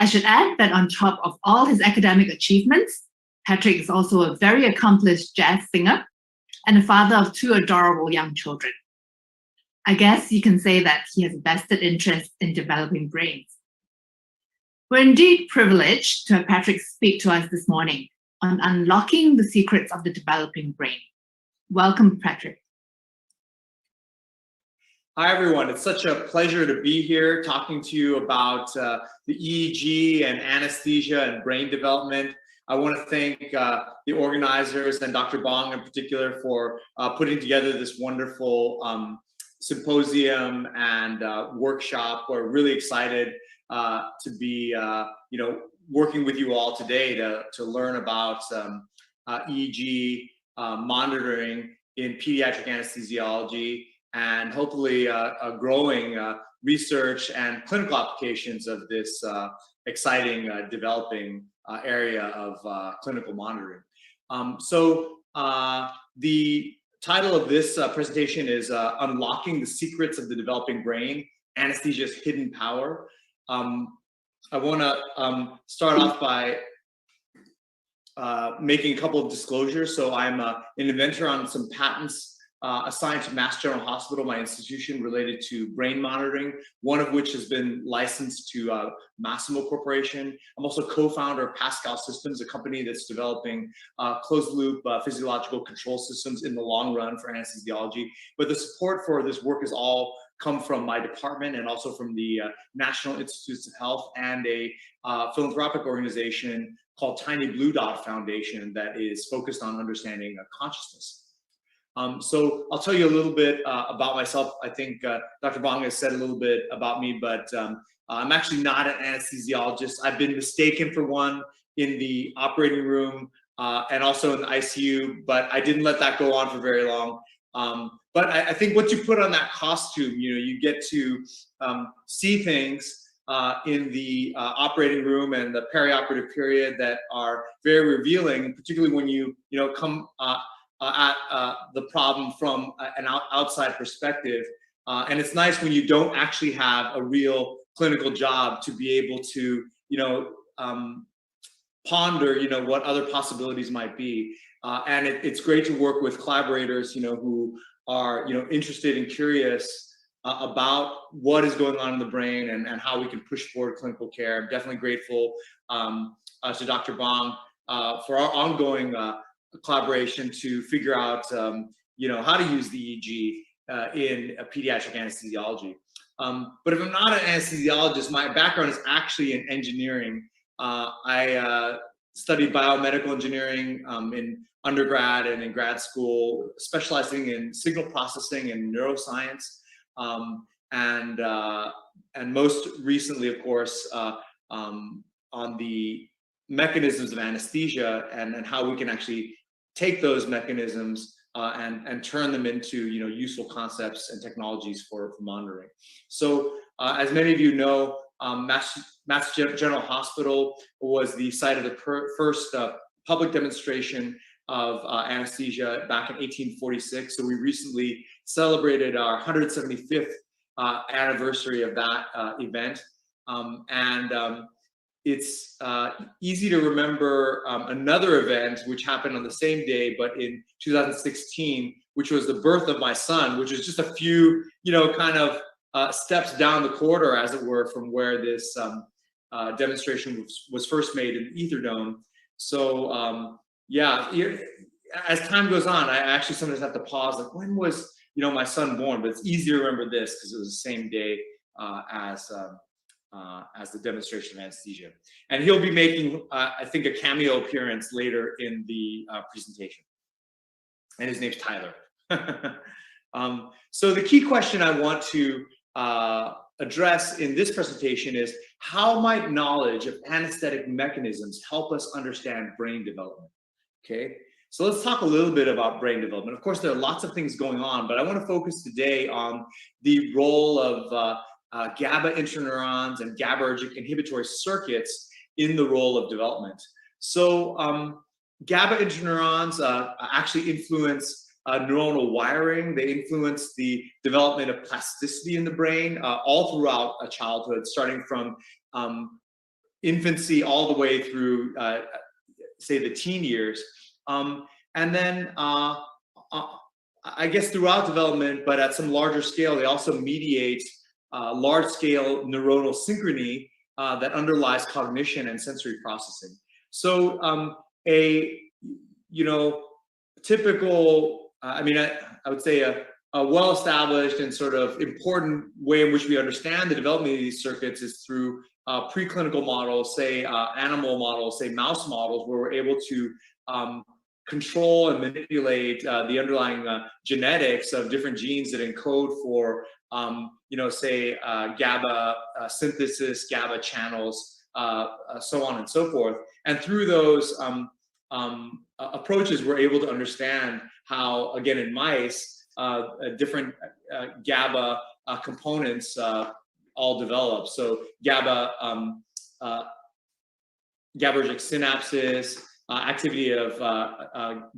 I should add that on top of all his academic achievements, Patrick is also a very accomplished jazz singer and a father of 2 adorable young children. I guess you can say that he has a vested interest in developing brains. We're indeed privileged to have Patrick speak to us this morning on unlocking the secrets of the developing brain. Welcome, Patrick. Hi, everyone. It's such a pleasure to be here talking to you about the EEG and anesthesia and brain development. I want to thank the organizers and Dr. Bong in particular for putting together this wonderful symposium and workshop. We're really excited to be working with you all today to learn about EEG monitoring in pediatric anesthesiology, and hopefully a growing research and clinical applications of this exciting developing area of clinical monitoring. The title of this presentation is Unlocking the Secrets of the Developing Brain, Anesthesia's Hidden Power. I want to start off by making a couple of disclosures. So I'm an inventor on some patents assigned to Mass General Hospital, my institution, related to brain monitoring, one of which has been licensed to Massimo Corporation. I'm also co-founder of Pascal Systems, a company that's developing closed-loop physiological control systems in the long run for anesthesiology. But the support for this work has all come from my department and also from the National Institutes of Health and a philanthropic organization called Tiny Blue Dot Foundation that is focused on understanding consciousness. So I'll tell you a little bit about myself. I think Dr. Bong has said a little bit about me, but I'm actually not an anesthesiologist. I've been mistaken for one in the operating room and also in the ICU, but I didn't let that go on for very long. But I think once you put on that costume, you get to see things in the operating room and the perioperative period that are very revealing, particularly when you come at the problem from an outside perspective. And it's nice when you don't actually have a real clinical job to be able to, ponder, what other possibilities might be. And it's great to work with collaborators, who are, interested and curious about what is going on in the brain and how we can push forward clinical care. I'm definitely grateful to Dr. Bong for our ongoing collaboration to figure out, how to use the EEG in pediatric anesthesiology. But if I'm not an anesthesiologist, my background is actually in engineering. I studied biomedical engineering in undergrad and in grad school, specializing in signal processing and neuroscience. And most recently, of course, on the mechanisms of anesthesia and how we can actually take those mechanisms and turn them into useful concepts and technologies for monitoring. So as many of you know, Mass Mass General Hospital was the site of the first public demonstration of anesthesia back in 1846. So we recently celebrated our 175th anniversary of that event. It's easy to remember another event which happened on the same day, but in 2016, which was the birth of my son, which was just a few, kind of steps down the corridor, as it were, from where this demonstration was first made in the Ether Dome. So yeah, as time goes on, I actually sometimes have to pause, like, when was my son born? But it's easy to remember this because it was the same day as the demonstration of anesthesia. And he'll be making, I think, a cameo appearance later in the presentation. And his name's Tyler. So the key question I want to address in this presentation is, how might knowledge of anesthetic mechanisms help us understand brain development? Okay, so let's talk a little bit about brain development. Of course, there are lots of things going on, but I want to focus today on the role of GABA interneurons and GABAergic inhibitory circuits in the role of development. So GABA interneurons actually influence neuronal wiring. They influence the development of plasticity in the brain all throughout childhood, starting from infancy all the way through, say, the teen years. And then I guess throughout development, but at some larger scale, they also mediate large-scale neuronal synchrony that underlies cognition and sensory processing. So typical, I would say a well-established and sort of important way in which we understand the development of these circuits is through preclinical models, say animal models, say mouse models, where we're able to control and manipulate the underlying genetics of different genes that encode for, say GABA synthesis, GABA channels, so on and so forth. And through those approaches, we're able to understand how, again, in mice, different GABA components all develop. So GABAergic synapses, activity of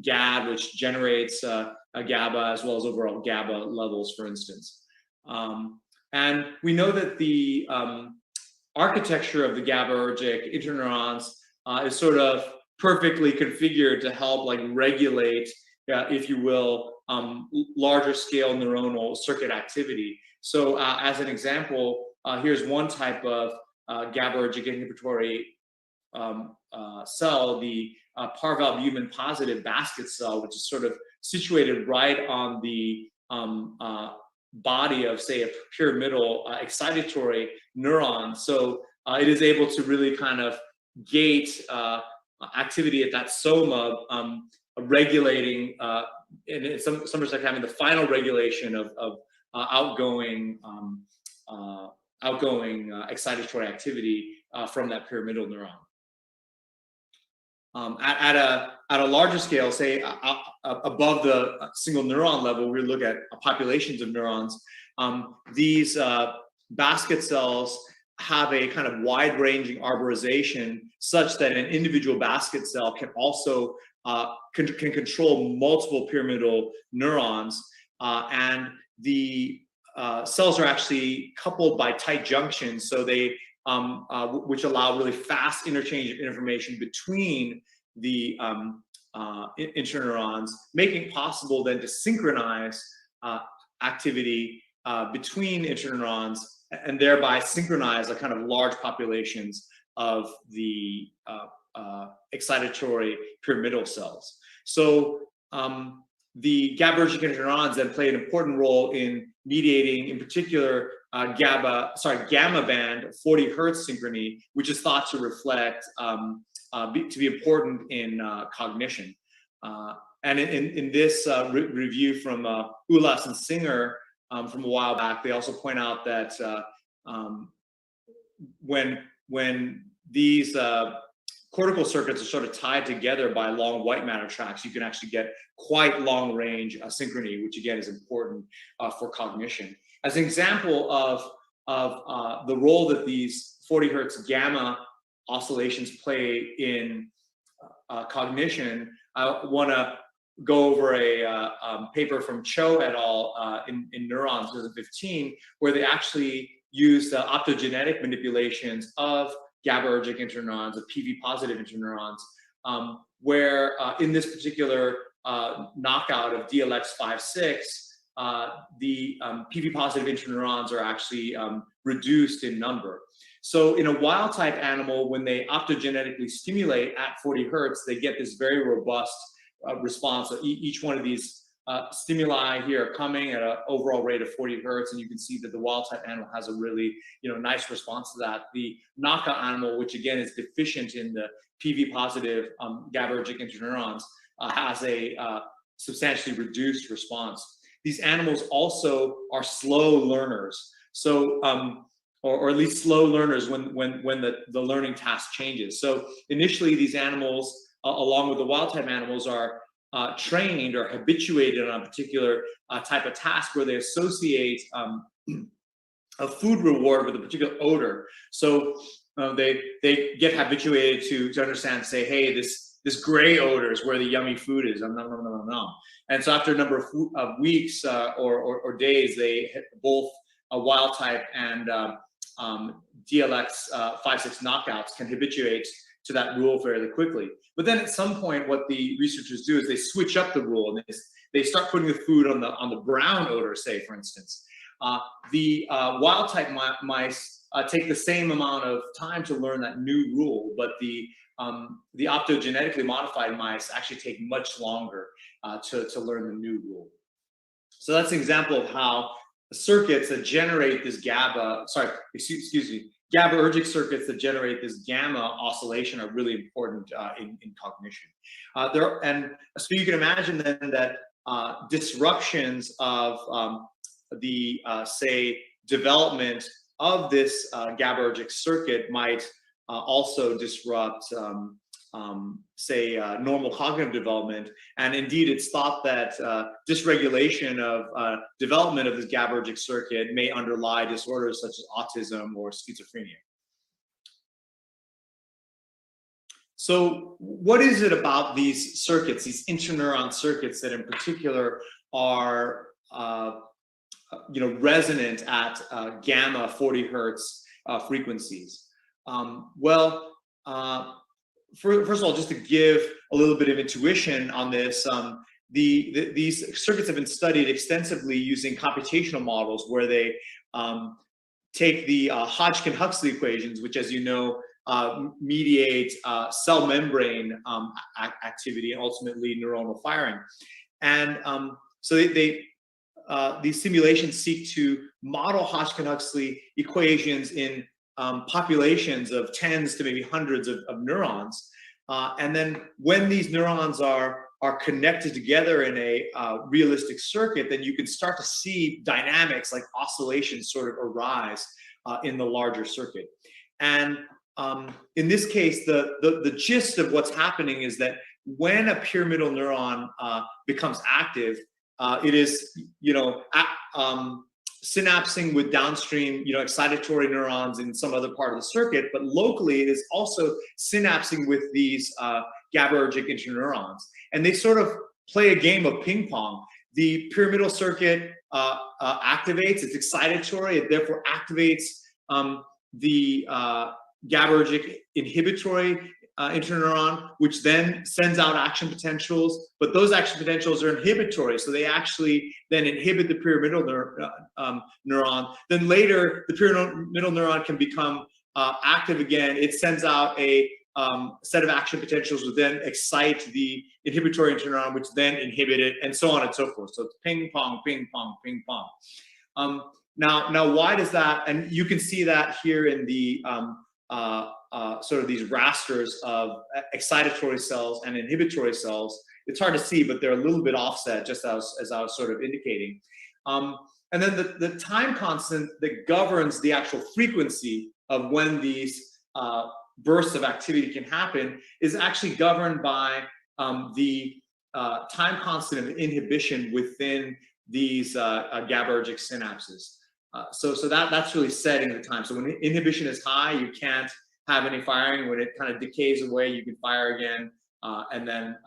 GAD, which generates a GABA, as well as overall GABA levels, for instance. And we know that the architecture of the GABAergic interneurons is sort of perfectly configured to help regulate, if you will, larger scale neuronal circuit activity. So as an example, here's one type of GABAergic inhibitory cell, the parvalbumin positive basket cell, which is sort of situated right on the body of, say, a pyramidal excitatory neuron. So it is able to really kind of gate activity at that soma, regulating, and in some respect having the final regulation of outgoing excitatory activity from that pyramidal neuron. At a larger scale, say above the single neuron level, we look at populations of neurons. These basket cells have a kind of wide-ranging arborization such that an individual basket cell can also can control multiple pyramidal neurons, and the cells are actually coupled by tight junctions, so they which allow really fast interchange of information between the interneurons, making it possible then to synchronize activity between interneurons, and thereby synchronize a kind of large populations of the excitatory pyramidal cells. So the GABAergic interneurons then play an important role in mediating, in particular, gamma band 40 hertz synchrony, which is thought to reflect, to be important in cognition. And in this review from Ulas and Singer from a while back, they also point out that when these cortical circuits are sort of tied together by long white matter tracks, you can actually get quite long range synchrony, which again is important for cognition. As an example of of the role that these 40 hertz gamma oscillations play in cognition, I want to go over a paper from Cho et al. In Neurons 2015, where they actually used optogenetic manipulations of GABAergic interneurons, of PV positive interneurons, where in this particular knockout of DLX56, the PV positive interneurons are actually reduced in number. So in a wild type animal, when they optogenetically stimulate at 40 hertz, they get this very robust response. So each one of these stimuli here are coming at an overall rate of 40 hertz, and you can see that the wild type animal has a really nice response to that. The knockout animal, which again is deficient in the PV positive GABAergic interneurons, has a substantially reduced response. These animals also are slow learners, so or at least slow learners when the learning task changes. So initially, these animals, along with the wild type animals, are trained or habituated on a particular type of task where they associate a food reward with a particular odor. So they get habituated to understand, say, hey, this gray odor is where the yummy food is. Nom, nom, nom, nom, nom. And so after a number of weeks or days, they both wild type and DLX56 knockouts can habituate to that rule fairly quickly. But then at some point, what the researchers do is they switch up the rule and they start putting the food on the brown odor, say, for instance. The wild type mice take the same amount of time to learn that new rule, but the optogenetically modified mice actually take much longer to learn the new rule. So that's an example of how circuits that generate this GABAergic circuits that generate this gamma oscillation are really important in cognition. And so you can imagine then that disruptions of the say development of this GABAergic circuit might also disrupt say normal cognitive development, and indeed it's thought that dysregulation of development of this GABAergic circuit may underlie disorders such as autism or schizophrenia. So what is it about these circuits, these interneuron circuits, that in particular are resonant at gamma 40 hertz frequencies? First of all, just to give a little bit of intuition on this, these circuits have been studied extensively using computational models where they take the Hodgkin-Huxley equations, which, as you know, mediate cell membrane activity and ultimately neuronal firing. And so these simulations seek to model Hodgkin-Huxley equations in populations of tens to maybe hundreds of neurons. And then when these neurons are connected together in a realistic circuit, then you can start to see dynamics like oscillations sort of arise in the larger circuit. And in this case, the gist of what's happening is that when a pyramidal neuron becomes active, it is, synapsing with downstream, excitatory neurons in some other part of the circuit, but locally it is also synapsing with these GABAergic interneurons. And they sort of play a game of ping pong. The pyramidal circuit activates, it's excitatory, it therefore activates the GABAergic inhibitory interneuron, which then sends out action potentials, but those action potentials are inhibitory, so they actually then inhibit the pyramidal neuron. Then later, the pyramidal neuron can become active again. It sends out a set of action potentials, which then excite the inhibitory interneuron, which then inhibit it, and so on and so forth. So it's ping pong, ping pong, ping pong. Now, why does that? And you can see that here in the sort of these rasters of excitatory cells and inhibitory cells. It's hard to see, but they're a little bit offset, just as I was sort of indicating. And then the time constant that governs the actual frequency of when these bursts of activity can happen is actually governed by the time constant of inhibition within these GABAergic synapses. So that's really setting the time. So when inhibition is high, you can't have any firing. When it kind of decays away, you can fire again. And then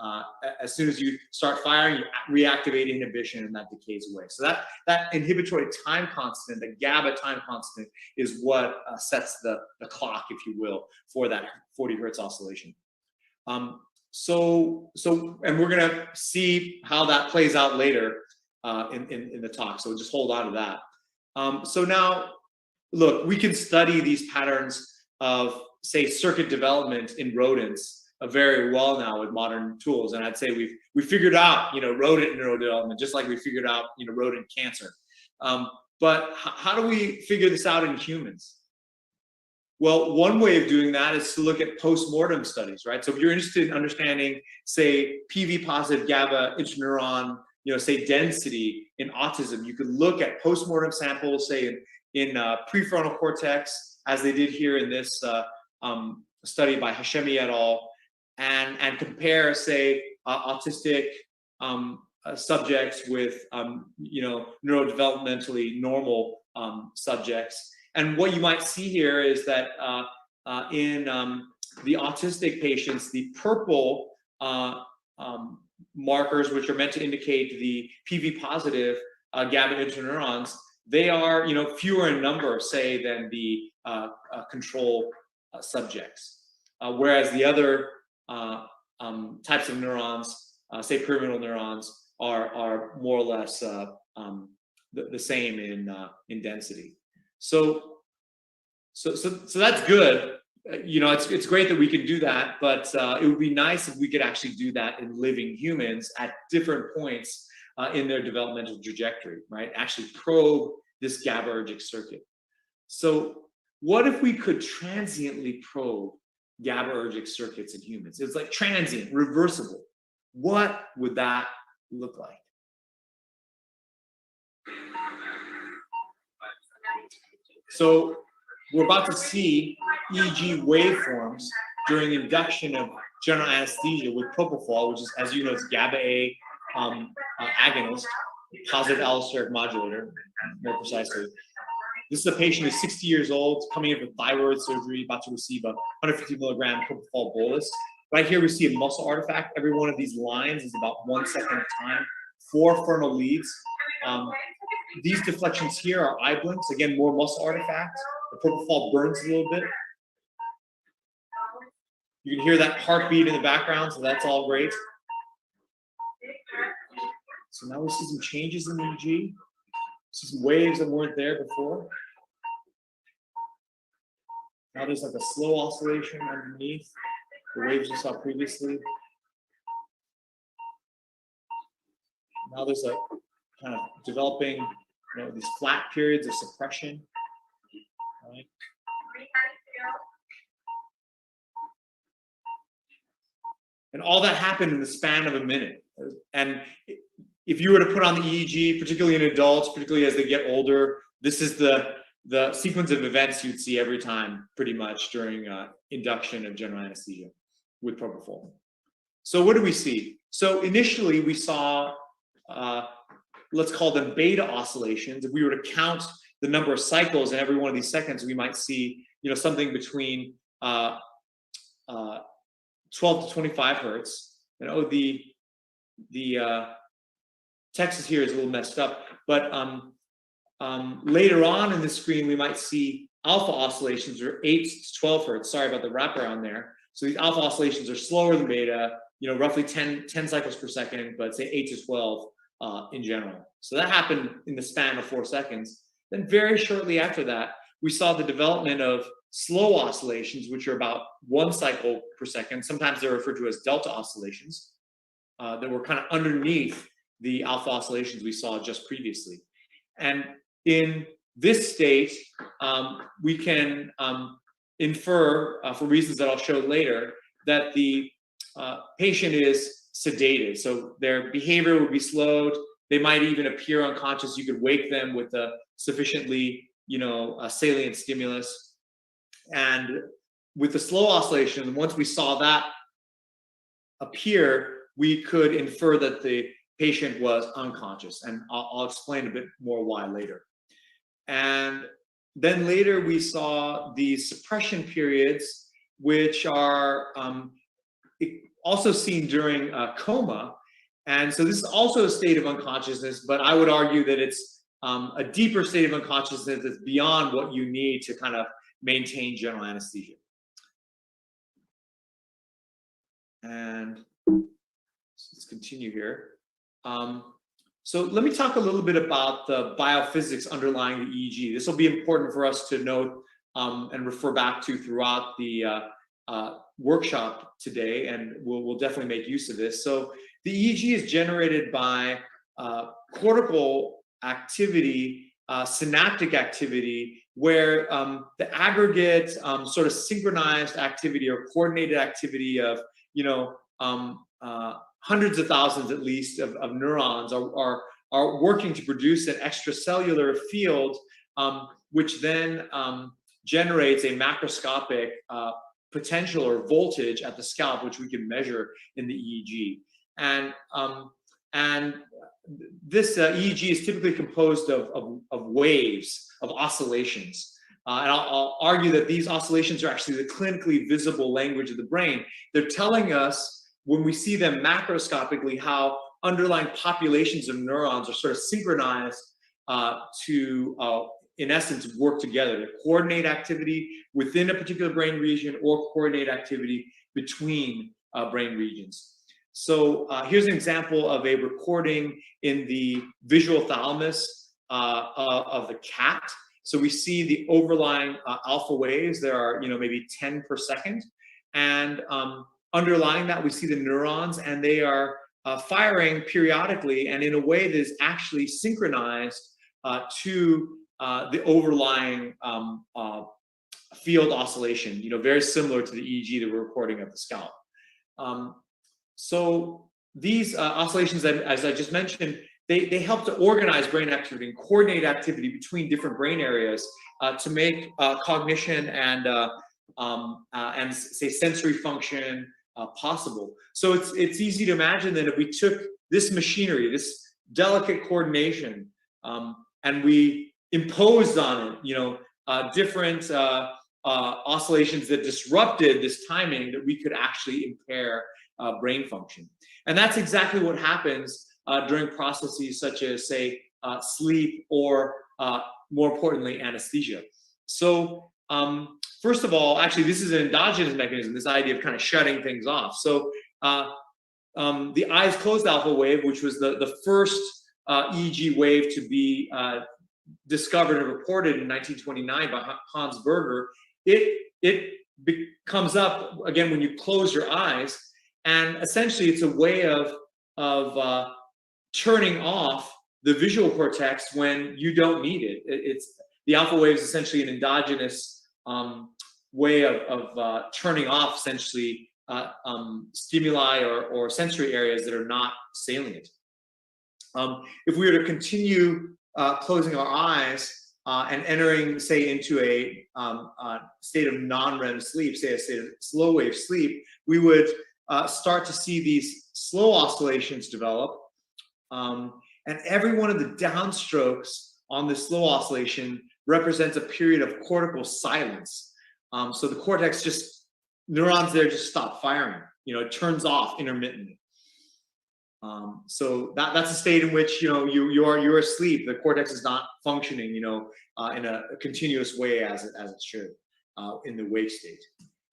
as soon as you start firing, you reactivate inhibition, and that decays away. So that inhibitory time constant, the GABA time constant, is what sets the clock, if you will, for that 40 hertz oscillation. And we're gonna see how that plays out later in the talk. So just hold on to that. So now, look, we can study these patterns of, say, circuit development in rodents very well now with modern tools, and I'd say we figured out, rodent neurodevelopment, just like we figured out, rodent cancer. But how do we figure this out in humans? Well, one way of doing that is to look at post-mortem studies, right? So if you're interested in understanding, say, PV-positive GABA interneuron, say, density in autism, you could look at post-mortem samples, say, in prefrontal cortex, as they did here in this study by Hashemi et al., and compare, say, autistic subjects with, neurodevelopmentally normal subjects. And what you might see here is that in the autistic patients, the purple markers, which are meant to indicate the PV positive GABA interneurons, they are fewer in number, say, than the control subjects. Whereas the other types of neurons, say pyramidal neurons, are more or less the same in density. So that's good. It's great that we can do that, but it would be nice if we could actually do that in living humans at different points in their developmental trajectory, right? Actually probe this GABAergic circuit. So what if we could transiently probe GABAergic circuits in humans? It's like transient, reversible. What would that look like? So we're about to see EEG waveforms during induction of general anesthesia with propofol, which is, as you know, it's GABA-A agonist, positive allosteric modulator, more precisely. This is a patient who's 60 years old, coming in for thyroid surgery, about to receive a 150 milligram propofol bolus. Right here, we see a muscle artifact. Every one of these lines is about 1 second at a time. 4 frontal leads. These deflections here are eye blinks. Again, more muscle artifacts. The propofol burns a little bit. You can hear that heartbeat in the background, so that's all great. So now we see some changes in the EEG. See some waves that weren't there before. Now there's like a slow oscillation underneath the waves you saw previously. Now there's a kind of developing, these flat periods of suppression. Right? And all that happened in the span of a minute. And if you were to put on the EEG, particularly in adults, particularly as they get older, this is the sequence of events you'd see every time, pretty much, during induction of general anesthesia with propofol. So what do we see? So initially we saw, let's call them beta oscillations. If we were to count the number of cycles in every one of these seconds, we might see, something between 12 to 25 hertz. The text here is a little messed up, but later on in the screen, we might see alpha oscillations, or 8 to 12 hertz. Sorry about the wraparound there. So these alpha oscillations are slower than beta, roughly 10 cycles per second, but say 8 to 12 in general. So that happened in the span of 4 seconds. Then very shortly after that, we saw the development of slow oscillations, which are about 1 cycle per second. Sometimes they're referred to as delta oscillations, that were kind of underneath the alpha oscillations we saw just previously. And in this state, we can infer, for reasons that I'll show later, that the patient is sedated. So their behavior would be slowed. They might even appear unconscious. You could wake them with a sufficiently, salient stimulus. And with the slow oscillation, once we saw that appear, we could infer that the patient was unconscious. And I'll explain a bit more why later. And then later we saw the suppression periods, which are also seen during coma. And so this is also a state of unconsciousness, but I would argue that it's a deeper state of unconsciousness that's beyond what you need to kind of maintain general anesthesia. And let's continue here. So let me talk a little bit about the biophysics underlying the EEG. This will be important for us to note and refer back to throughout the workshop today, and we'll definitely make use of this. So the EEG is generated by cortical activity, synaptic activity, where the aggregate sort of synchronized activity or coordinated activity of, you know, hundreds of thousands at least of neurons are working to produce an extracellular field, which then generates a macroscopic potential or voltage at the scalp, which we can measure in the EEG. And this EEG is typically composed of waves, of oscillations. And I'll argue that these oscillations are actually the clinically visible language of the brain. They're telling us, when we see them macroscopically, how underlying populations of neurons are sort of synchronized to, in essence, work together to coordinate activity within a particular brain region or coordinate activity between brain regions. So here's an example of a recording in the visual thalamus of the cat. So we see the overlying alpha waves. There are, you know, maybe 10 per second. And underlying that, we see the neurons, and they are firing periodically and in a way that is actually synchronized to the overlying field oscillation, you know, very similar to the EEG that we're recording at the scalp. So these oscillations, as I just mentioned, they help to organize brain activity and coordinate activity between different brain areas to make cognition and say sensory function possible. So it's easy to imagine that if we took this machinery, this delicate coordination, and we imposed on it, you know, different oscillations that disrupted this timing, that we could actually impair brain function. And that's exactly what happens during processes such as, say, sleep or, more importantly, anesthesia. So first of all, actually, this is an endogenous mechanism, this idea of kind of shutting things off. So the eyes closed alpha wave, which was the first EEG wave to be discovered and reported in 1929 by Hans Berger, it comes up again when you close your eyes, and essentially it's a way of turning off the visual cortex when you don't need it. It's the alpha wave is essentially an endogenous way of turning off essentially stimuli or sensory areas that are not salient. If we were to continue closing our eyes and entering, say, into a state of non-REM sleep, say a state of slow wave sleep, we would start to see these slow oscillations develop. And every one of the downstrokes on this slow oscillation represents a period of cortical silence. So the cortex neurons there just stop firing. You know, it turns off intermittently. So that's a state in which, you know, you're asleep. The cortex is not functioning, you know, in a continuous way as it should in the wake state.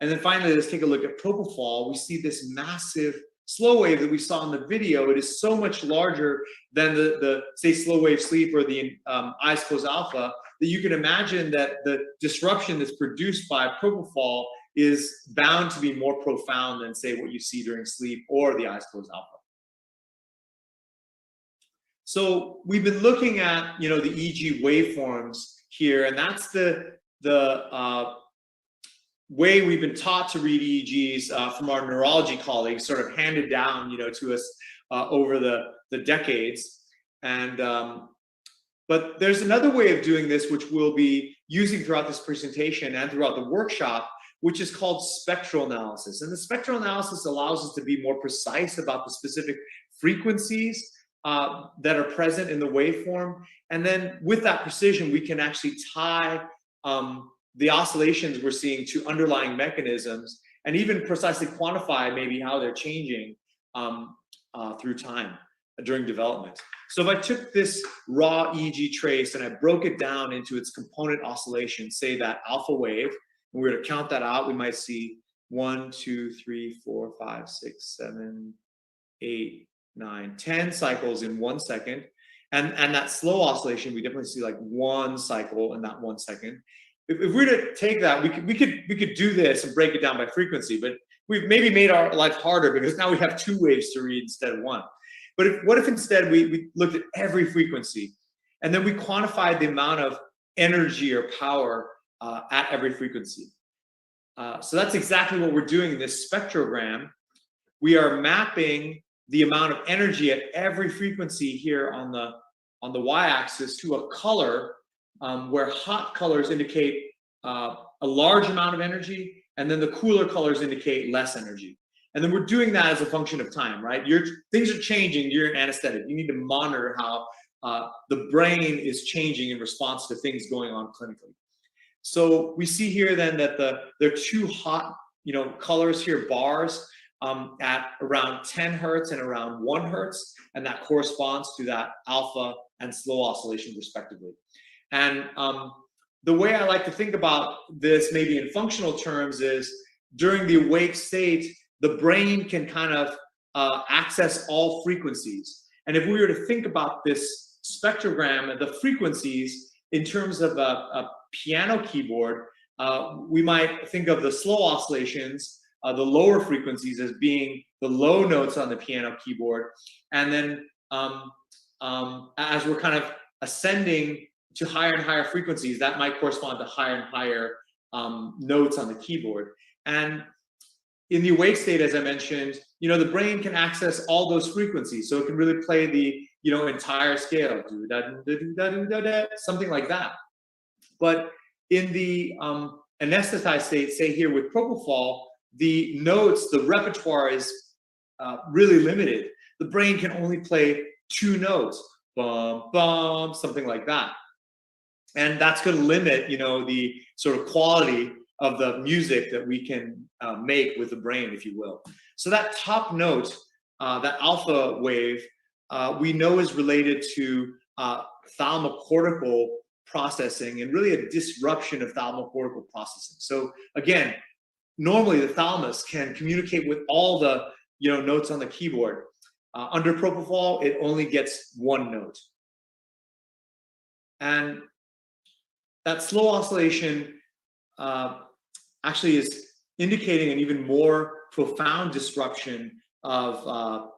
And then finally, let's take a look at propofol. We see this massive slow wave that we saw in the video. It is so much larger than the say slow wave sleep or the eyes closed alpha, that you can imagine that the disruption that's produced by propofol is bound to be more profound than, say, what you see during sleep or the eyes closed alpha. So we've been looking at, you know, the EEG waveforms here, and that's the way we've been taught to read EEGs from our neurology colleagues, sort of handed down, you know, to us over the decades. And but there's another way of doing this, which we'll be using throughout this presentation and throughout the workshop, which is called spectral analysis. And the spectral analysis allows us to be more precise about the specific frequencies that are present in the waveform. And then with that precision, we can actually tie the oscillations we're seeing to underlying mechanisms and even precisely quantify maybe how they're changing through time during development. So if I took this raw EEG trace and I broke it down into its component oscillations, say that alpha wave, and we were to count that out, we might see 1, 2, 3, 4, 5, 6, 7, 8, 9, 10 cycles in 1 second. And that slow oscillation, we definitely see like 1 cycle in that 1 second. If we were to take that, we could do this and break it down by frequency, but we've maybe made our life harder because now we have 2 waves to read instead of 1. But what if instead we looked at every frequency and then we quantified the amount of energy or power at every frequency? So that's exactly what we're doing in this spectrogram. We are mapping the amount of energy at every frequency here on the y-axis to a color where hot colors indicate a large amount of energy, and then the cooler colors indicate less energy. And then we're doing that as a function of time, right? Things are changing, you're an anesthetic. You need to monitor how the brain is changing in response to things going on clinically. So we see here then that there are 2 hot, colors here, bars, at around 10 hertz and around 1 hertz, and that corresponds to that alpha and slow oscillation respectively. And the way I like to think about this, maybe in functional terms, is during the awake state, the brain can kind of access all frequencies. And if we were to think about this spectrogram, the frequencies in terms of a piano keyboard, we might think of the slow oscillations, the lower frequencies, as being the low notes on the piano keyboard. And then as we're kind of ascending to higher and higher frequencies, that might correspond to higher and higher notes on the keyboard. And in the awake state, as I mentioned, the brain can access all those frequencies. So it can really play the, entire scale, something like that. But in the anesthetized state, say here with propofol, the notes, the repertoire is really limited. The brain can only play 2 notes, bum, bum, something like that. And that's going to limit, the sort of quality of the music that we can make with the brain, if you will. So that top note, that alpha wave, we know is related to thalamocortical processing and really a disruption of thalamocortical processing. So again, normally the thalamus can communicate with all the notes on the keyboard. Under propofol, it only gets 1 note. And that slow oscillation actually is indicating an even more profound disruption of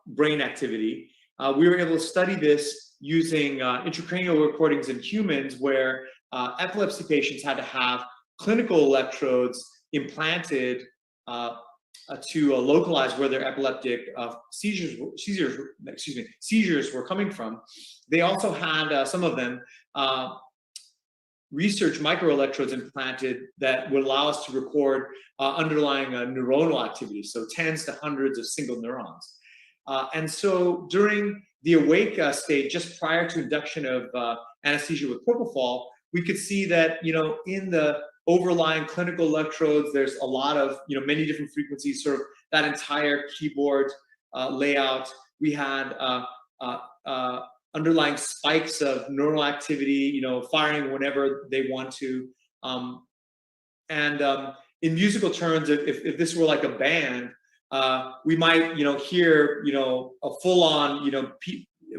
brain activity. We were able to study this using intracranial recordings in humans where epilepsy patients had to have clinical electrodes implanted to localize where their epileptic seizures were coming from. They also had some of them research microelectrodes implanted that would allow us to record underlying neuronal activity, so tens to hundreds of single neurons. And so during the awake state, just prior to induction of anesthesia with propofol, we could see that in the overlying clinical electrodes, there's a lot of many different frequencies, sort of that entire keyboard layout. We had underlying spikes of neural activity, firing whenever they want to. In musical terms, if this were like a band, we might, hear, a full-on,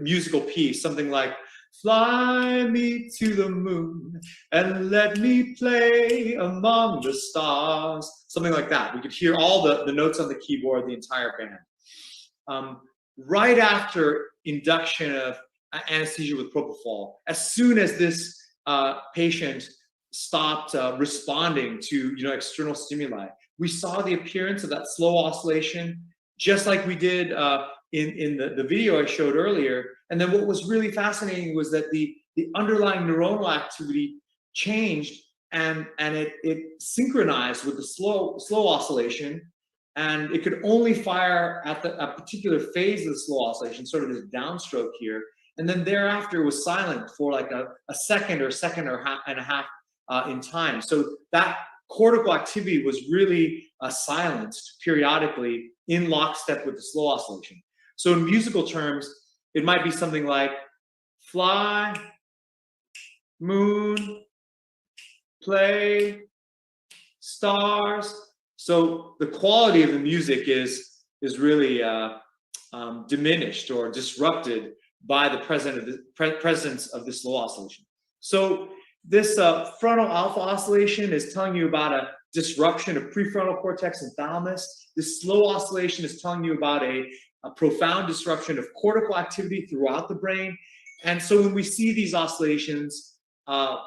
musical piece, something like, "Fly me to the moon and let me play among the stars," something like that. We could hear all the notes on the keyboard, the entire band. Right after induction of anesthesia with propofol, as soon as this patient stopped responding to external stimuli, we saw the appearance of that slow oscillation, just like we did in the video I showed earlier. And then what was really fascinating was that the underlying neuronal activity changed and it synchronized with the slow oscillation. and it could only fire at a particular phase of the slow oscillation, sort of this downstroke here, and then thereafter was silent for like a second or and a half in time. So that cortical activity was really silenced periodically in lockstep with the slow oscillation. So in musical terms, it might be something like fly, moon, play, stars. So the quality of the music is really diminished or disrupted by the presence of this slow oscillation. So this frontal alpha oscillation is telling you about a disruption of prefrontal cortex and thalamus. This slow oscillation is telling you about a profound disruption of cortical activity throughout the brain. And so when we see these oscillations,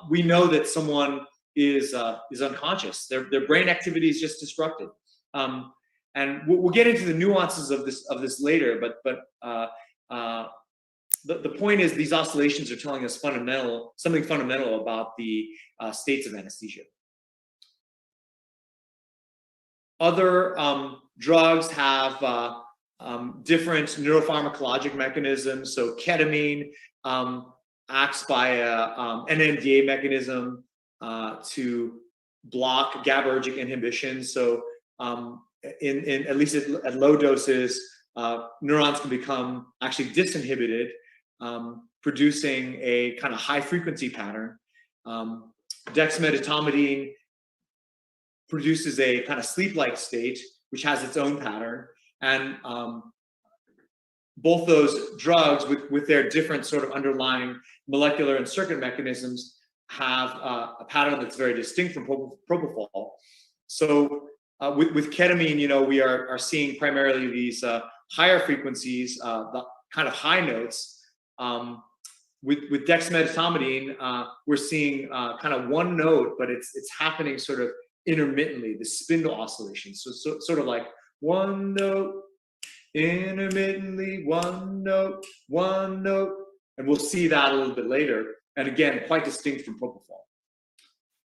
we know that someone is unconscious. Their brain activity is just disrupted. And we'll get into the nuances of this later, but the point is these oscillations are telling us something fundamental about the states of anesthesia. Other drugs have different neuropharmacologic mechanisms. So ketamine acts by an NMDA mechanism to block GABAergic inhibition. So in at least at low doses, neurons can become actually disinhibited, producing a kind of high frequency pattern. Dexmedetomidine produces a kind of sleep-like state, which has its own pattern. And both those drugs, with their different sort of underlying molecular and circuit mechanisms, have a pattern that's very distinct from propofol. So with ketamine, we are seeing primarily these higher frequencies, the kind of high notes. With dexmedetomidine, we're seeing kind of one note, but it's happening sort of intermittently, the spindle oscillation. So sort of like one note, intermittently, one note, and we'll see that a little bit later. And again, quite distinct from propofol.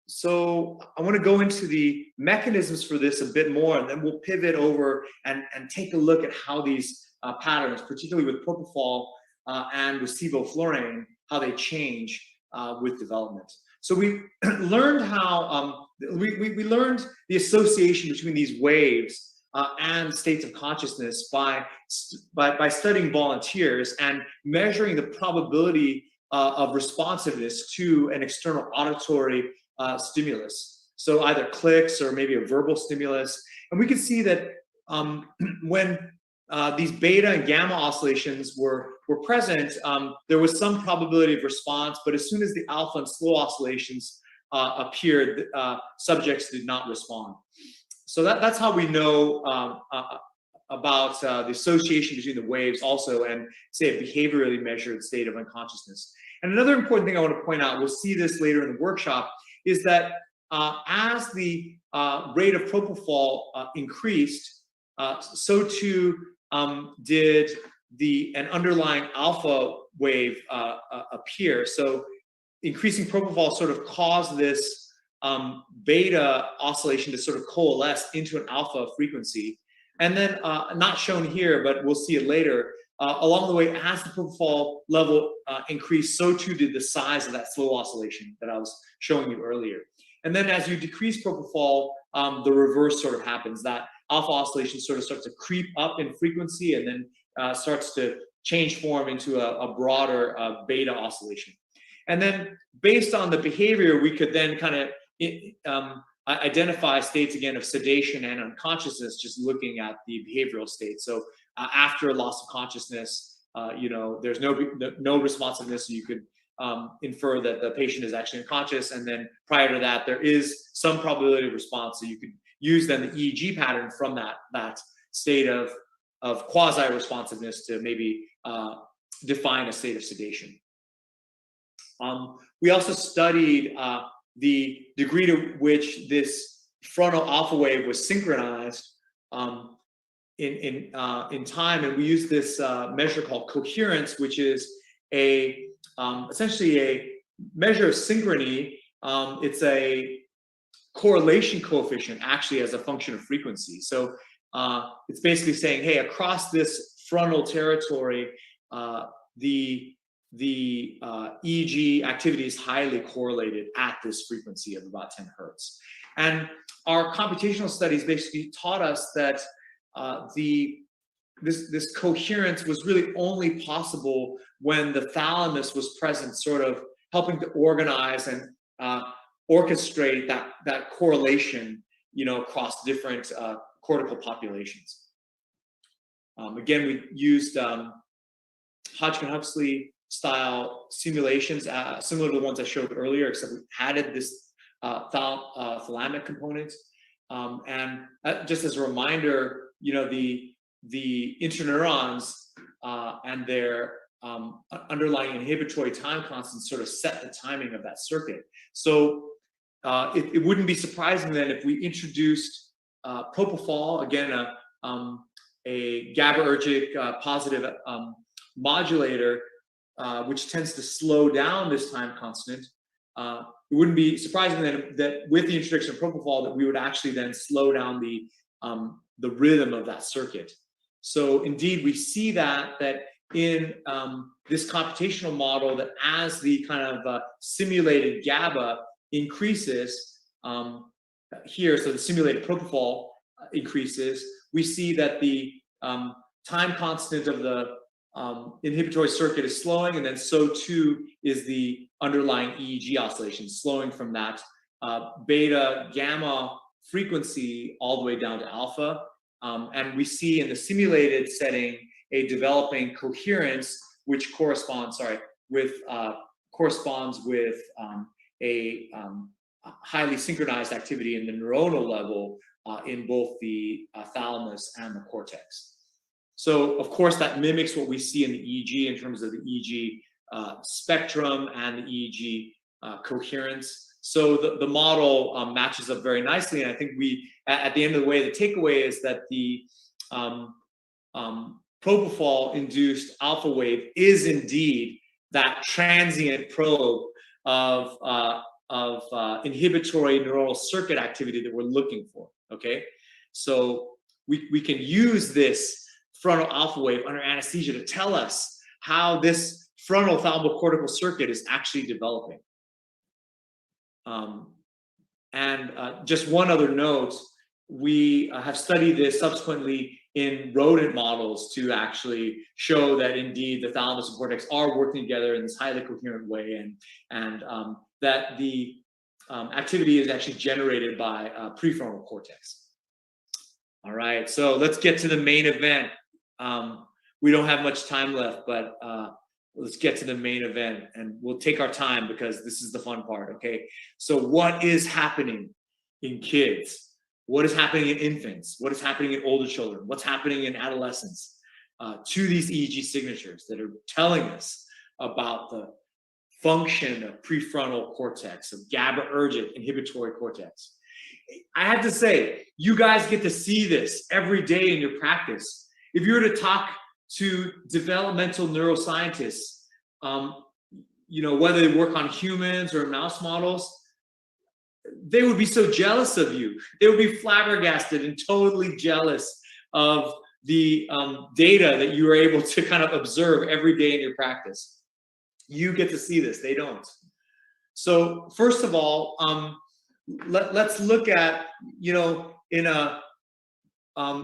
So I want to go into the mechanisms for this a bit more, and then we'll pivot over and take a look at how these patterns, particularly with propofol and with sevoflurane, how they change with development. So we learned how we learned the association between these waves and states of consciousness by studying volunteers and measuring the probability of responsiveness to an external auditory stimulus. So either clicks or maybe a verbal stimulus. And we could see that when these beta and gamma oscillations were present, there was some probability of response, but as soon as the alpha and slow oscillations appeared, subjects did not respond. So that's how we know about the association between the waves also and, say, a behaviorally measured state of unconsciousness. And another important thing I want to point out, we'll see this later in the workshop, is that as the rate of propofol increased, so too did an underlying alpha wave appear. So increasing propofol sort of caused this beta oscillation to sort of coalesce into an alpha frequency. And then, not shown here, but we'll see it later, along the way, as the propofol level increased, so too did the size of that slow oscillation that I was showing you earlier. And then as you decrease propofol, the reverse sort of happens. That alpha oscillation sort of starts to creep up in frequency and then starts to change form into a broader beta oscillation. And then based on the behavior, we could then kind of identify states again of sedation and unconsciousness, just looking at the behavioral state. So after a loss of consciousness, there's no responsiveness, so you could infer that the patient is actually unconscious. And then prior to that, there is some probability of response. So you could use then the EEG pattern from that state of quasi-responsiveness to maybe define a state of sedation. We also studied the degree to which this frontal alpha wave was synchronized in time, and we used this measure called coherence, which is essentially a measure of synchrony. It's a correlation coefficient, actually, as a function of frequency. So it's basically saying, hey, across this frontal territory, the EEG activity is highly correlated at this frequency of about 10 hertz. And our computational studies basically taught us that this coherence was really only possible when the thalamus was present, sort of helping to organize and orchestrate that correlation, across different cortical populations. Again, we used Hodgkin-Huxley style simulations, similar to the ones I showed earlier, except we added this thalamic component. And just as a reminder, the interneurons and their underlying inhibitory time constants sort of set the timing of that circuit. So it wouldn't be surprising then if we introduced propofol, again, a GABAergic positive modulator, which tends to slow down this time constant. It wouldn't be surprising then that with the introduction of propofol that we would actually then slow down the rhythm of that circuit. So indeed, we see that in this computational model, that as the kind of simulated GABA increases here, so the simulated propofol increases, we see that the time constant of the inhibitory circuit is slowing, and then so too is the underlying EEG oscillation, slowing from that beta gamma frequency all the way down to alpha. And we see in the simulated setting a developing coherence, which corresponds with a highly synchronized activity in the neuronal level in both the thalamus and the cortex. So, of course, that mimics what we see in the EEG in terms of the EEG spectrum and the EEG coherence. So the model matches up very nicely. And I think at the end of the way, the takeaway is that the propofol-induced alpha wave is indeed that transient probe of inhibitory neural circuit activity that we're looking for, okay? So we can use this frontal alpha wave under anesthesia to tell us how this frontal thalamocortical circuit is actually developing. Just one other note, we have studied this subsequently in rodent models to actually show that indeed the thalamus and cortex are working together in this highly coherent way, and that the activity is actually generated by prefrontal cortex. All right, so let's get to the main event. We don't have much time left, but let's get to the main event, and we'll take our time because this is the fun part, okay? So what is happening in kids? What is happening in infants? What is happening in older children? What's happening in adolescents to these EEG signatures that are telling us about the function of prefrontal cortex, of GABAergic inhibitory cortex? I have to say, you guys get to see this every day in your practice. If you were to talk to developmental neuroscientists, whether they work on humans or mouse models, they would be so jealous of you. They would be flabbergasted and totally jealous of the data that you are able to kind of observe every day in your practice. You get to see this, they don't. So first of all, let's look at, in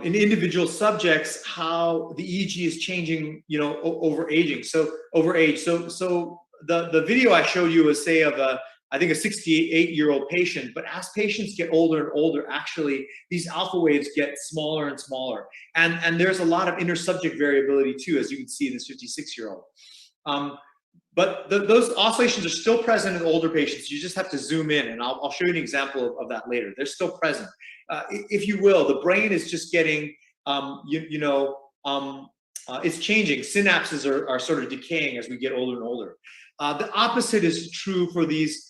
individual subjects, how the EEG is changing, over aging. So over age. So the video I showed you was, say, of I think a 68-year-old patient, but as patients get older and older, actually, these alpha waves get smaller and smaller. And there's a lot of inter-subject variability too, as you can see in this 56-year-old. But those oscillations are still present in older patients. You just have to zoom in, and I'll show you an example of that later. They're still present. If you will, the brain is just getting, it's changing. Synapses are sort of decaying as we get older and older. The opposite is true for these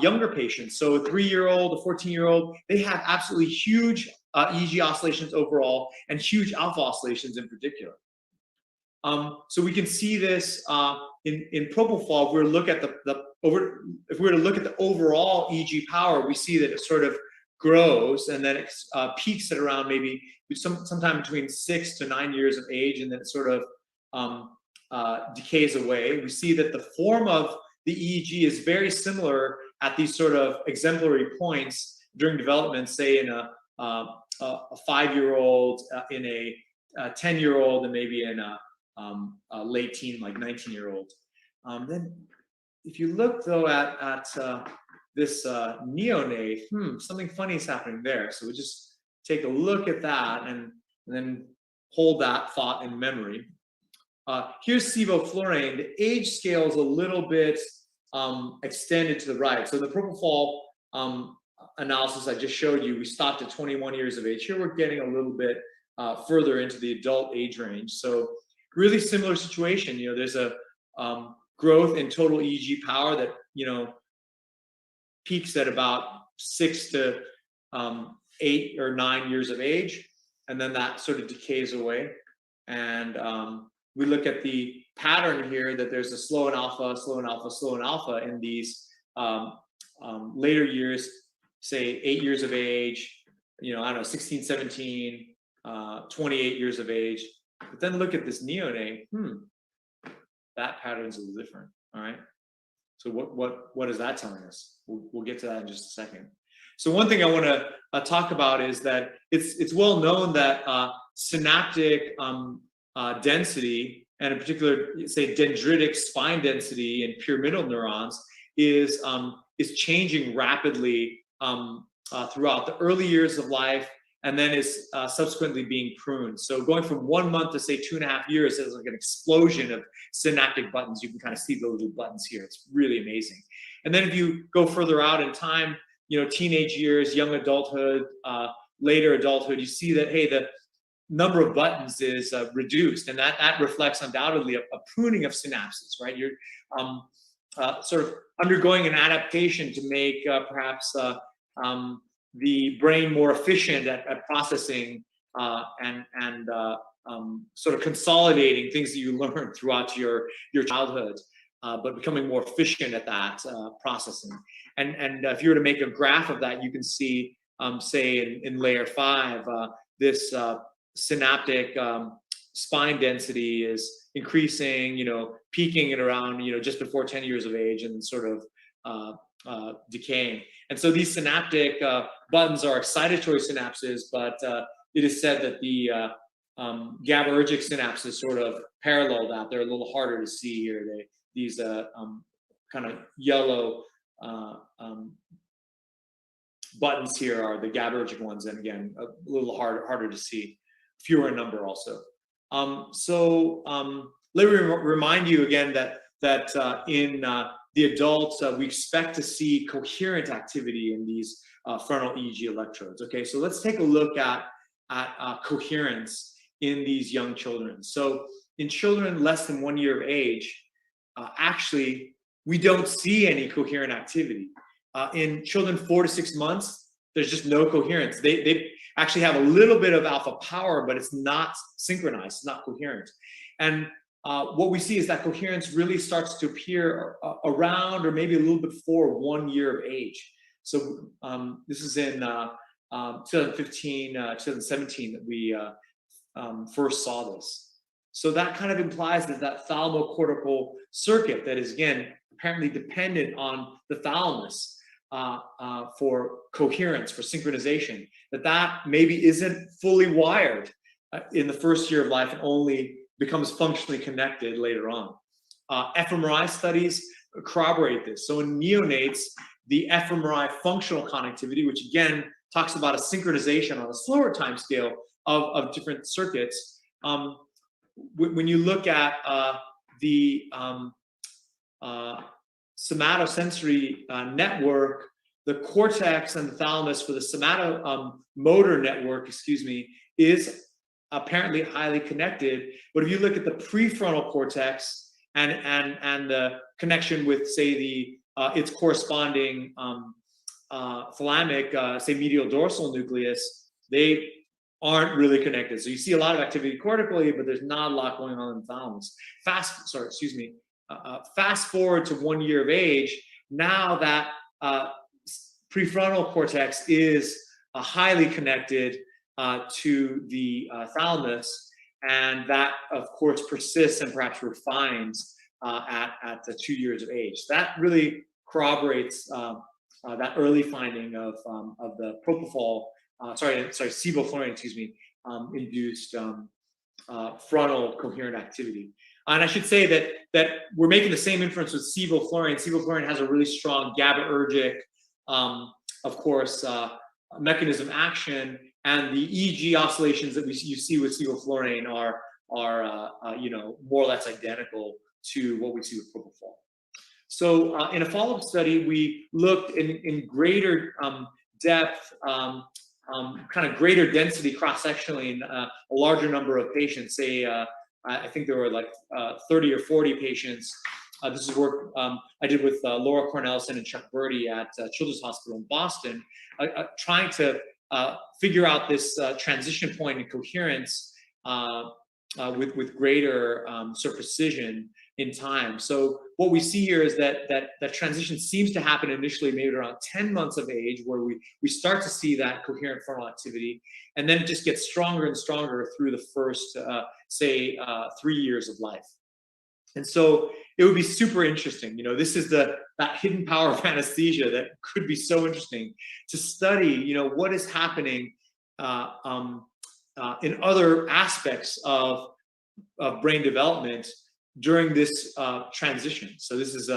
younger patients. So a 3-year-old, a 14-year-old, they have absolutely huge EEG oscillations overall and huge alpha oscillations in particular. So we can see this in propofol. If we were to look at the overall EEG power, we see that it sort of grows, and then it peaks at around maybe sometime between 6 to 9 years of age, and then it sort of decays away. We see that the form of the EEG is very similar at these sort of exemplary points during development, say in a 5-year-old, in a 10-year-old, and maybe in a late teen, like 19-year-old. Then if you look though at this neonate, something funny is happening there. So we just take a look at that and then hold that thought in memory. Here's sevoflurane. The age scale is a little bit extended to the right. So the propofol analysis I just showed you, we stopped at 21 years of age. Here we're getting a little bit further into the adult age range. So really similar situation. You know, there's a growth in total EEG power that, you know, peaks at about 6 to 8 or 9 years of age, and then that sort of decays away. And we look at the pattern here that there's a slow and alpha, slow and alpha, slow and alpha in these later years, say 8 years of age, you know, I don't know, 16, 17, 28 years of age. But then look at this neonate. That pattern's a little different. All right. So what is that telling us? We'll get to that in just a second. So one thing I want to talk about is that it's well known that synaptic density, and in particular, say dendritic spine density in pyramidal neurons, is changing rapidly throughout the early years of life, and then is subsequently being pruned. So going from 1 month to say 2.5 years is like an explosion of synaptic buttons. You can kind of see the little buttons here. It's really amazing. And then if you go further out in time, you know, teenage years, young adulthood, later adulthood, you see that, hey, the number of buttons is reduced, and that reflects undoubtedly a pruning of synapses, right? You're sort of undergoing an adaptation to make perhaps the brain more efficient at processing and sort of consolidating things that you learned throughout your childhood, but becoming more efficient at that processing. And if you were to make a graph of that, you can see, say in layer 5, this synaptic spine density is increasing, you know, peaking at around, you know, just before 10 years of age, and sort of decaying. And so these synaptic buttons are excitatory synapses, but it is said that the GABAergic synapses sort of parallel that. They're a little harder to see here. These kind of yellow buttons here are the GABAergic ones, and again, a little harder to see, fewer in number also. Let me remind you again that in the adults, we expect to see coherent activity in these frontal EEG electrodes. Okay, so let's take a look at coherence in these young children. So in children less than 1 year of age, actually, we don't see any coherent activity. In children 4 to 6 months, there's just no coherence. They actually have a little bit of alpha power, but it's not synchronized, it's not coherent. And what we see is that coherence really starts to appear around or maybe a little bit before 1 year of age. So this is in 2015, 2017 that we first saw this. So that kind of implies that thalamocortical circuit that is, again, apparently dependent on the thalamus for coherence, for synchronization, that maybe isn't fully wired in the first year of life and only becomes functionally connected later on. fMRI studies corroborate this. So in neonates, the fMRI functional connectivity, which again talks about a synchronization on a slower time scale of different circuits, when you look at the somatosensory network, the cortex and the thalamus for the somatomotor network, is apparently highly connected. But if you look at the prefrontal cortex and the connection with, say, its corresponding thalamic, say, medial dorsal nucleus, they aren't really connected. So you see a lot of activity cortically, but there's not a lot going on in the thalamus. Fast forward to 1 year of age, now that prefrontal cortex is highly connected to the thalamus, and that, of course, persists and perhaps refines at the 2 years of age. That really corroborates that early finding of the propofol, sevoflurane, excuse me, induced frontal coherent activity. And I should say that we're making the same inference with sevoflurane. Sevoflurane has a really strong GABAergic, of course, mechanism action, and the EEG oscillations that you see with sevoflurane are more or less identical to what we see with propofol. So in a follow-up study, we looked in greater depth, kind of greater density cross-sectionally in a larger number of patients. Say, I think there were like 30 or 40 patients. This is work I did with Laura Cornelison and Chuck Birdie at Children's Hospital in Boston, trying to figure out this transition point in coherence with greater sort of precision in time. So what we see here is that transition seems to happen initially maybe around 10 months of age, where we start to see that coherent frontal activity, and then it just gets stronger and stronger through the first, say, 3 years of life. And so it would be super interesting. This is that hidden power of anesthesia that could be so interesting to study. What is happening in other aspects of brain development during this transition. So this is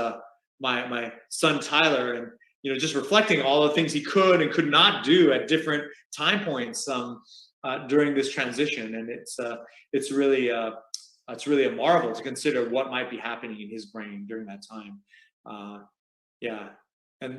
my son Tyler, and just reflecting all the things he could and could not do at different time points during this transition, and it's really a marvel to consider what might be happening in his brain during that time.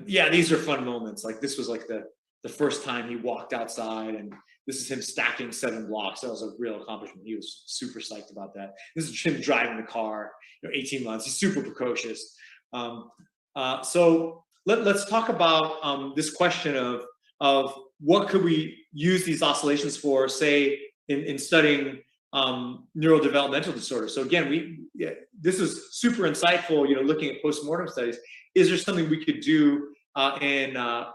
These are fun moments. Like, this was like the first time he walked outside, and this is him stacking 7 blocks. That was a real accomplishment. He was super psyched about that. This is him driving the car, 18 months. He's super precocious. So let's talk about this question of what could we use these oscillations for, say, in studying neurodevelopmental disorders. So again, this is super insightful, looking at postmortem studies. Is there something we could do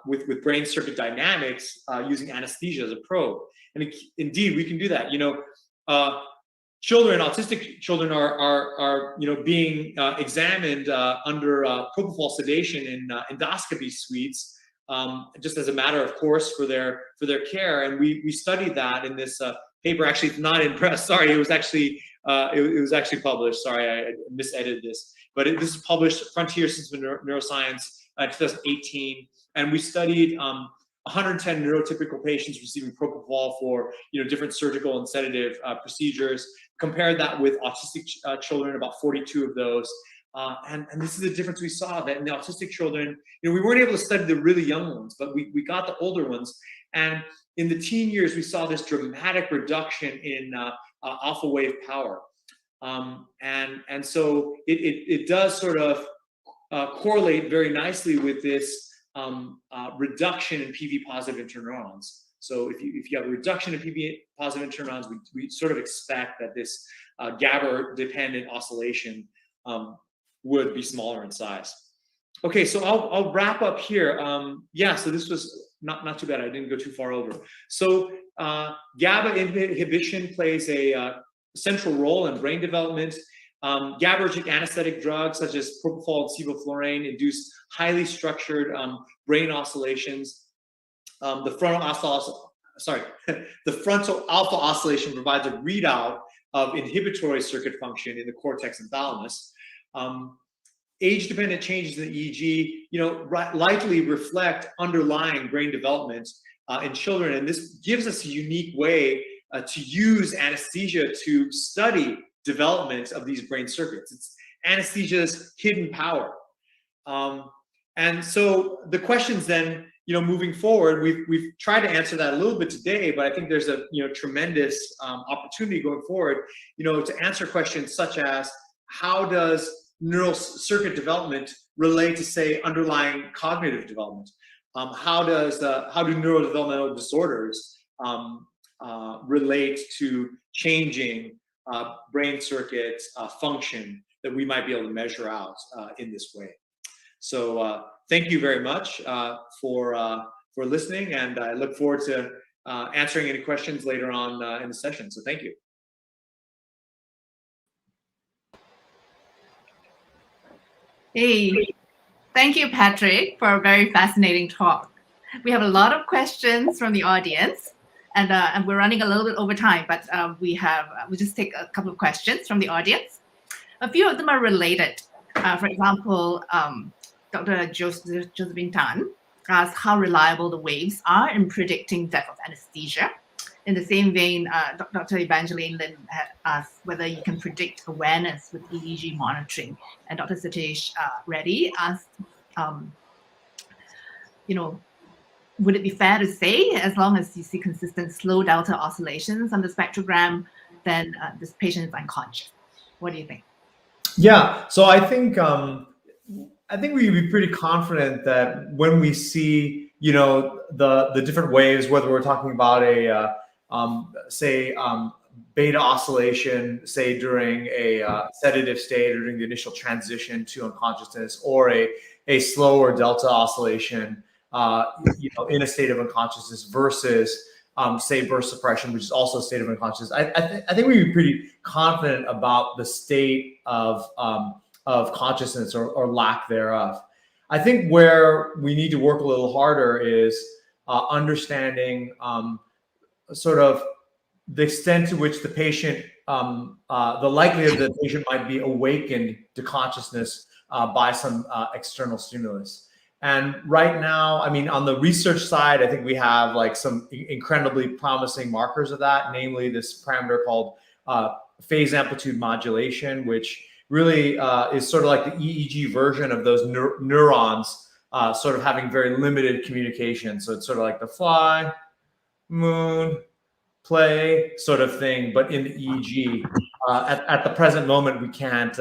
with brain circuit dynamics using anesthesia as a probe? And indeed, we can do that. Autistic children are being examined under propofol sedation in endoscopy suites, just as a matter of course for their care. And we studied that in this paper. Actually, it's not in press. Sorry, it was actually published. Sorry, I misedited this. But this is published, Frontiers in Neuroscience, 2018, and we studied 110 neurotypical patients receiving propofol for different surgical and sedative procedures. Compared that with autistic children, about 42 of those, and this is the difference we saw, that in the autistic children, we weren't able to study the really young ones, but we got the older ones, and in the teen years we saw this dramatic reduction in alpha wave power, and so it does sort of correlate very nicely with this reduction in PV positive interneurons. So if you have a reduction in PV positive interneurons, we sort of expect that this GABA dependent oscillation would be smaller in size. Okay, so I'll wrap up here. So this was not too bad. I didn't go too far over. So GABA inhibition plays a central role in brain development. GABAergic anesthetic drugs such as propofol and sevoflurane induce highly structured brain oscillations. The frontal alpha oscillation provides a readout of inhibitory circuit function in the cortex and thalamus. Age-dependent changes in the EEG, likely reflect underlying brain development in children, and this gives us a unique way to use anesthesia to study development of these brain circuits. It's anesthesia's hidden power. And so the questions then, moving forward, we've tried to answer that a little bit today, but I think there's a tremendous opportunity going forward, to answer questions such as, how does neural circuit development relate to, say, underlying cognitive development? How do neurodevelopmental disorders relate to changing brain circuit function that we might be able to measure out in this way? So thank you very much for listening, and I look forward to answering any questions later on in the session. So thank you. Hey, thank you, Patrick, for a very fascinating talk. We have a lot of questions from the audience, and we're running a little bit over time, but we'll just take a couple of questions from the audience. A few of them are related. For example, Dr. Josephine Tan asked how reliable the waves are in predicting depth of anesthesia. In the same vein, Dr. Evangeline Lin asked whether you can predict awareness with EEG monitoring. And Dr. Satish Reddy asked, would it be fair to say, as long as you see consistent slow delta oscillations on the spectrogram, then this patient is unconscious? What do you think? Yeah, so I think we'd be pretty confident that when we see, the different waves, whether we're talking about a beta oscillation, say during a sedative state or during the initial transition to unconsciousness, or a slower delta oscillation, in a state of unconsciousness versus, say, burst suppression, which is also a state of unconsciousness. I think we'd be pretty confident about the state of consciousness or lack thereof. I think where we need to work a little harder is understanding sort of the extent to which the patient, the likelihood that the patient might be awakened to consciousness by some external stimulus. And right now, I mean, on the research side, I think we have like some incredibly promising markers of that, namely this parameter called phase amplitude modulation, which really is sort of like the EEG version of those neurons sort of having very limited communication. So it's sort of like the fly, moon, play sort of thing, but in the EEG. At the present moment, we can't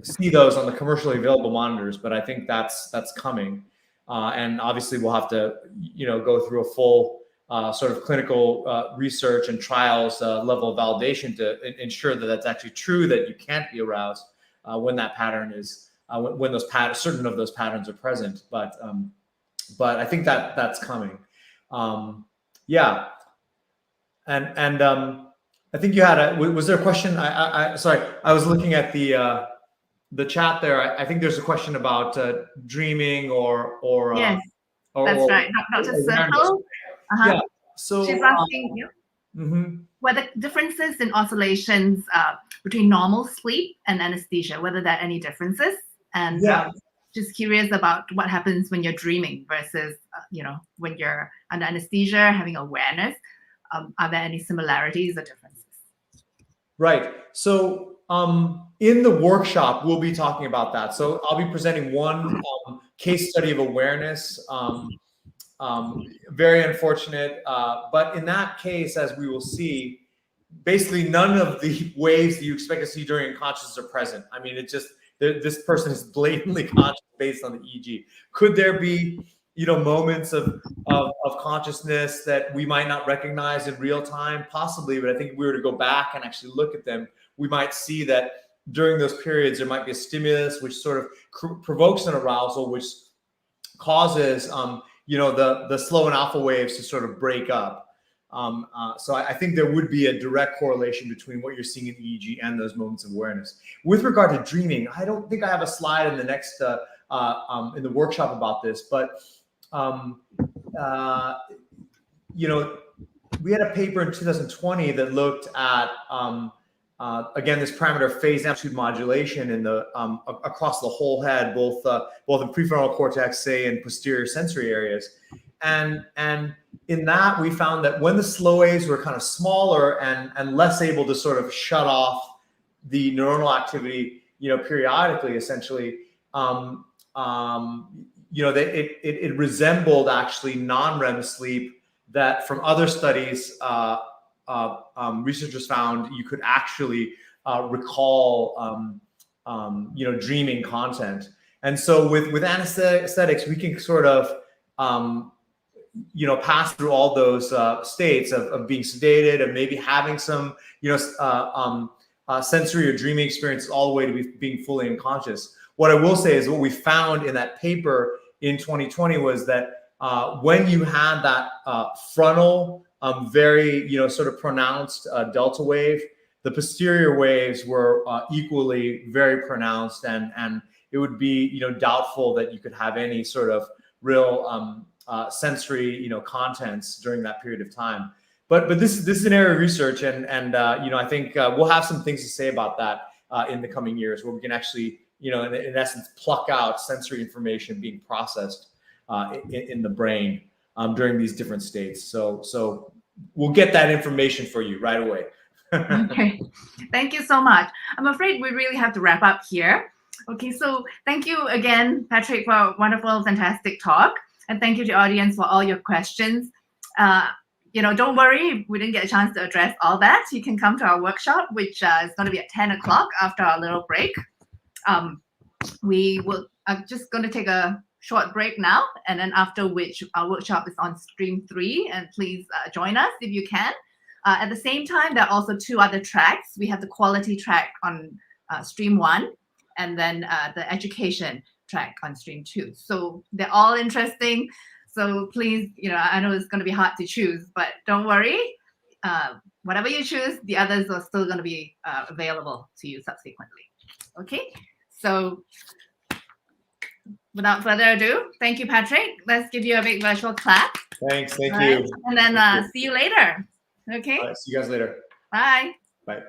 see those on the commercially available monitors, but I think that's coming. And obviously we'll have to, go through a full sort of clinical research and trials level of validation to ensure that that's actually true, that you can't be aroused when that pattern is, when those certain of those patterns are present. But I think that's coming. Yeah. And I think you had was there a question? Sorry, I was looking at the chat there. I think there's a question about dreaming or yes, that's right. Dr. Circle. Yeah. So she's asking you whether differences in oscillations between normal sleep and anesthesia, whether there are any differences, and just curious about what happens when you're dreaming versus when you're under anesthesia having awareness. Are there any similarities or differences? Right. So in the workshop, we'll be talking about that. So I'll be presenting one case study of awareness. Very unfortunate. But in that case, as we will see, basically none of the waves that you expect to see during unconsciousness are present. I mean, it's just this person is blatantly conscious based on the EEG. Could there be moments of consciousness that we might not recognize in real time? Possibly, but I think if we were to go back and actually look at them, we might see that during those periods, there might be a stimulus which sort of provokes an arousal, which causes, the slow and alpha waves to sort of break up. So I think there would be a direct correlation between what you're seeing in EEG and those moments of awareness. With regard to dreaming, I don't think I have a slide in the next, in the workshop about this, but we had a paper in 2020 that looked at again this parameter phase amplitude modulation in the across the whole head, both in prefrontal cortex, say, and posterior sensory areas, and in that we found that when the slow waves were kind of smaller and less able to sort of shut off the neuronal activity, periodically, essentially. It resembled actually non-REM sleep that from other studies, researchers found you could actually recall, dreaming content. And so with anesthetics, we can sort of, pass through all those states of being sedated, of maybe having some, sensory or dreaming experience all the way to being fully unconscious. What I will say is what we found in that paper in 2020 was that when you had that frontal, very, sort of pronounced delta wave, the posterior waves were equally very pronounced, and it would be, doubtful that you could have any sort of real sensory, contents during that period of time. But this is an area of research, and I think we'll have some things to say about that in the coming years, where we can actually, in essence, pluck out sensory information being processed in the brain during these different states. So we'll get that information for you right away. Okay, thank you so much. I'm afraid we really have to wrap up here. Okay, so thank you again, Patrick, for a wonderful, fantastic talk. And thank you to the audience for all your questions. Don't worry, we didn't get a chance to address all that. You can come to our workshop, which is going to be at 10 o'clock after our little break. We will just going to take a short break now, and then after which our workshop is on stream 3, and please join us if you can. At the same time, there are also 2 other tracks. We have the quality track on stream 1, and then the education track on stream 2. So they're all interesting. So please, I know it's going to be hard to choose, but don't worry. Whatever you choose, the others are still going to be available to you subsequently. Okay, so without further ado, thank you, Patrick. Let's give you a big virtual clap. Thank you. And then see you later. Okay. All right, see you guys later. Bye. Bye.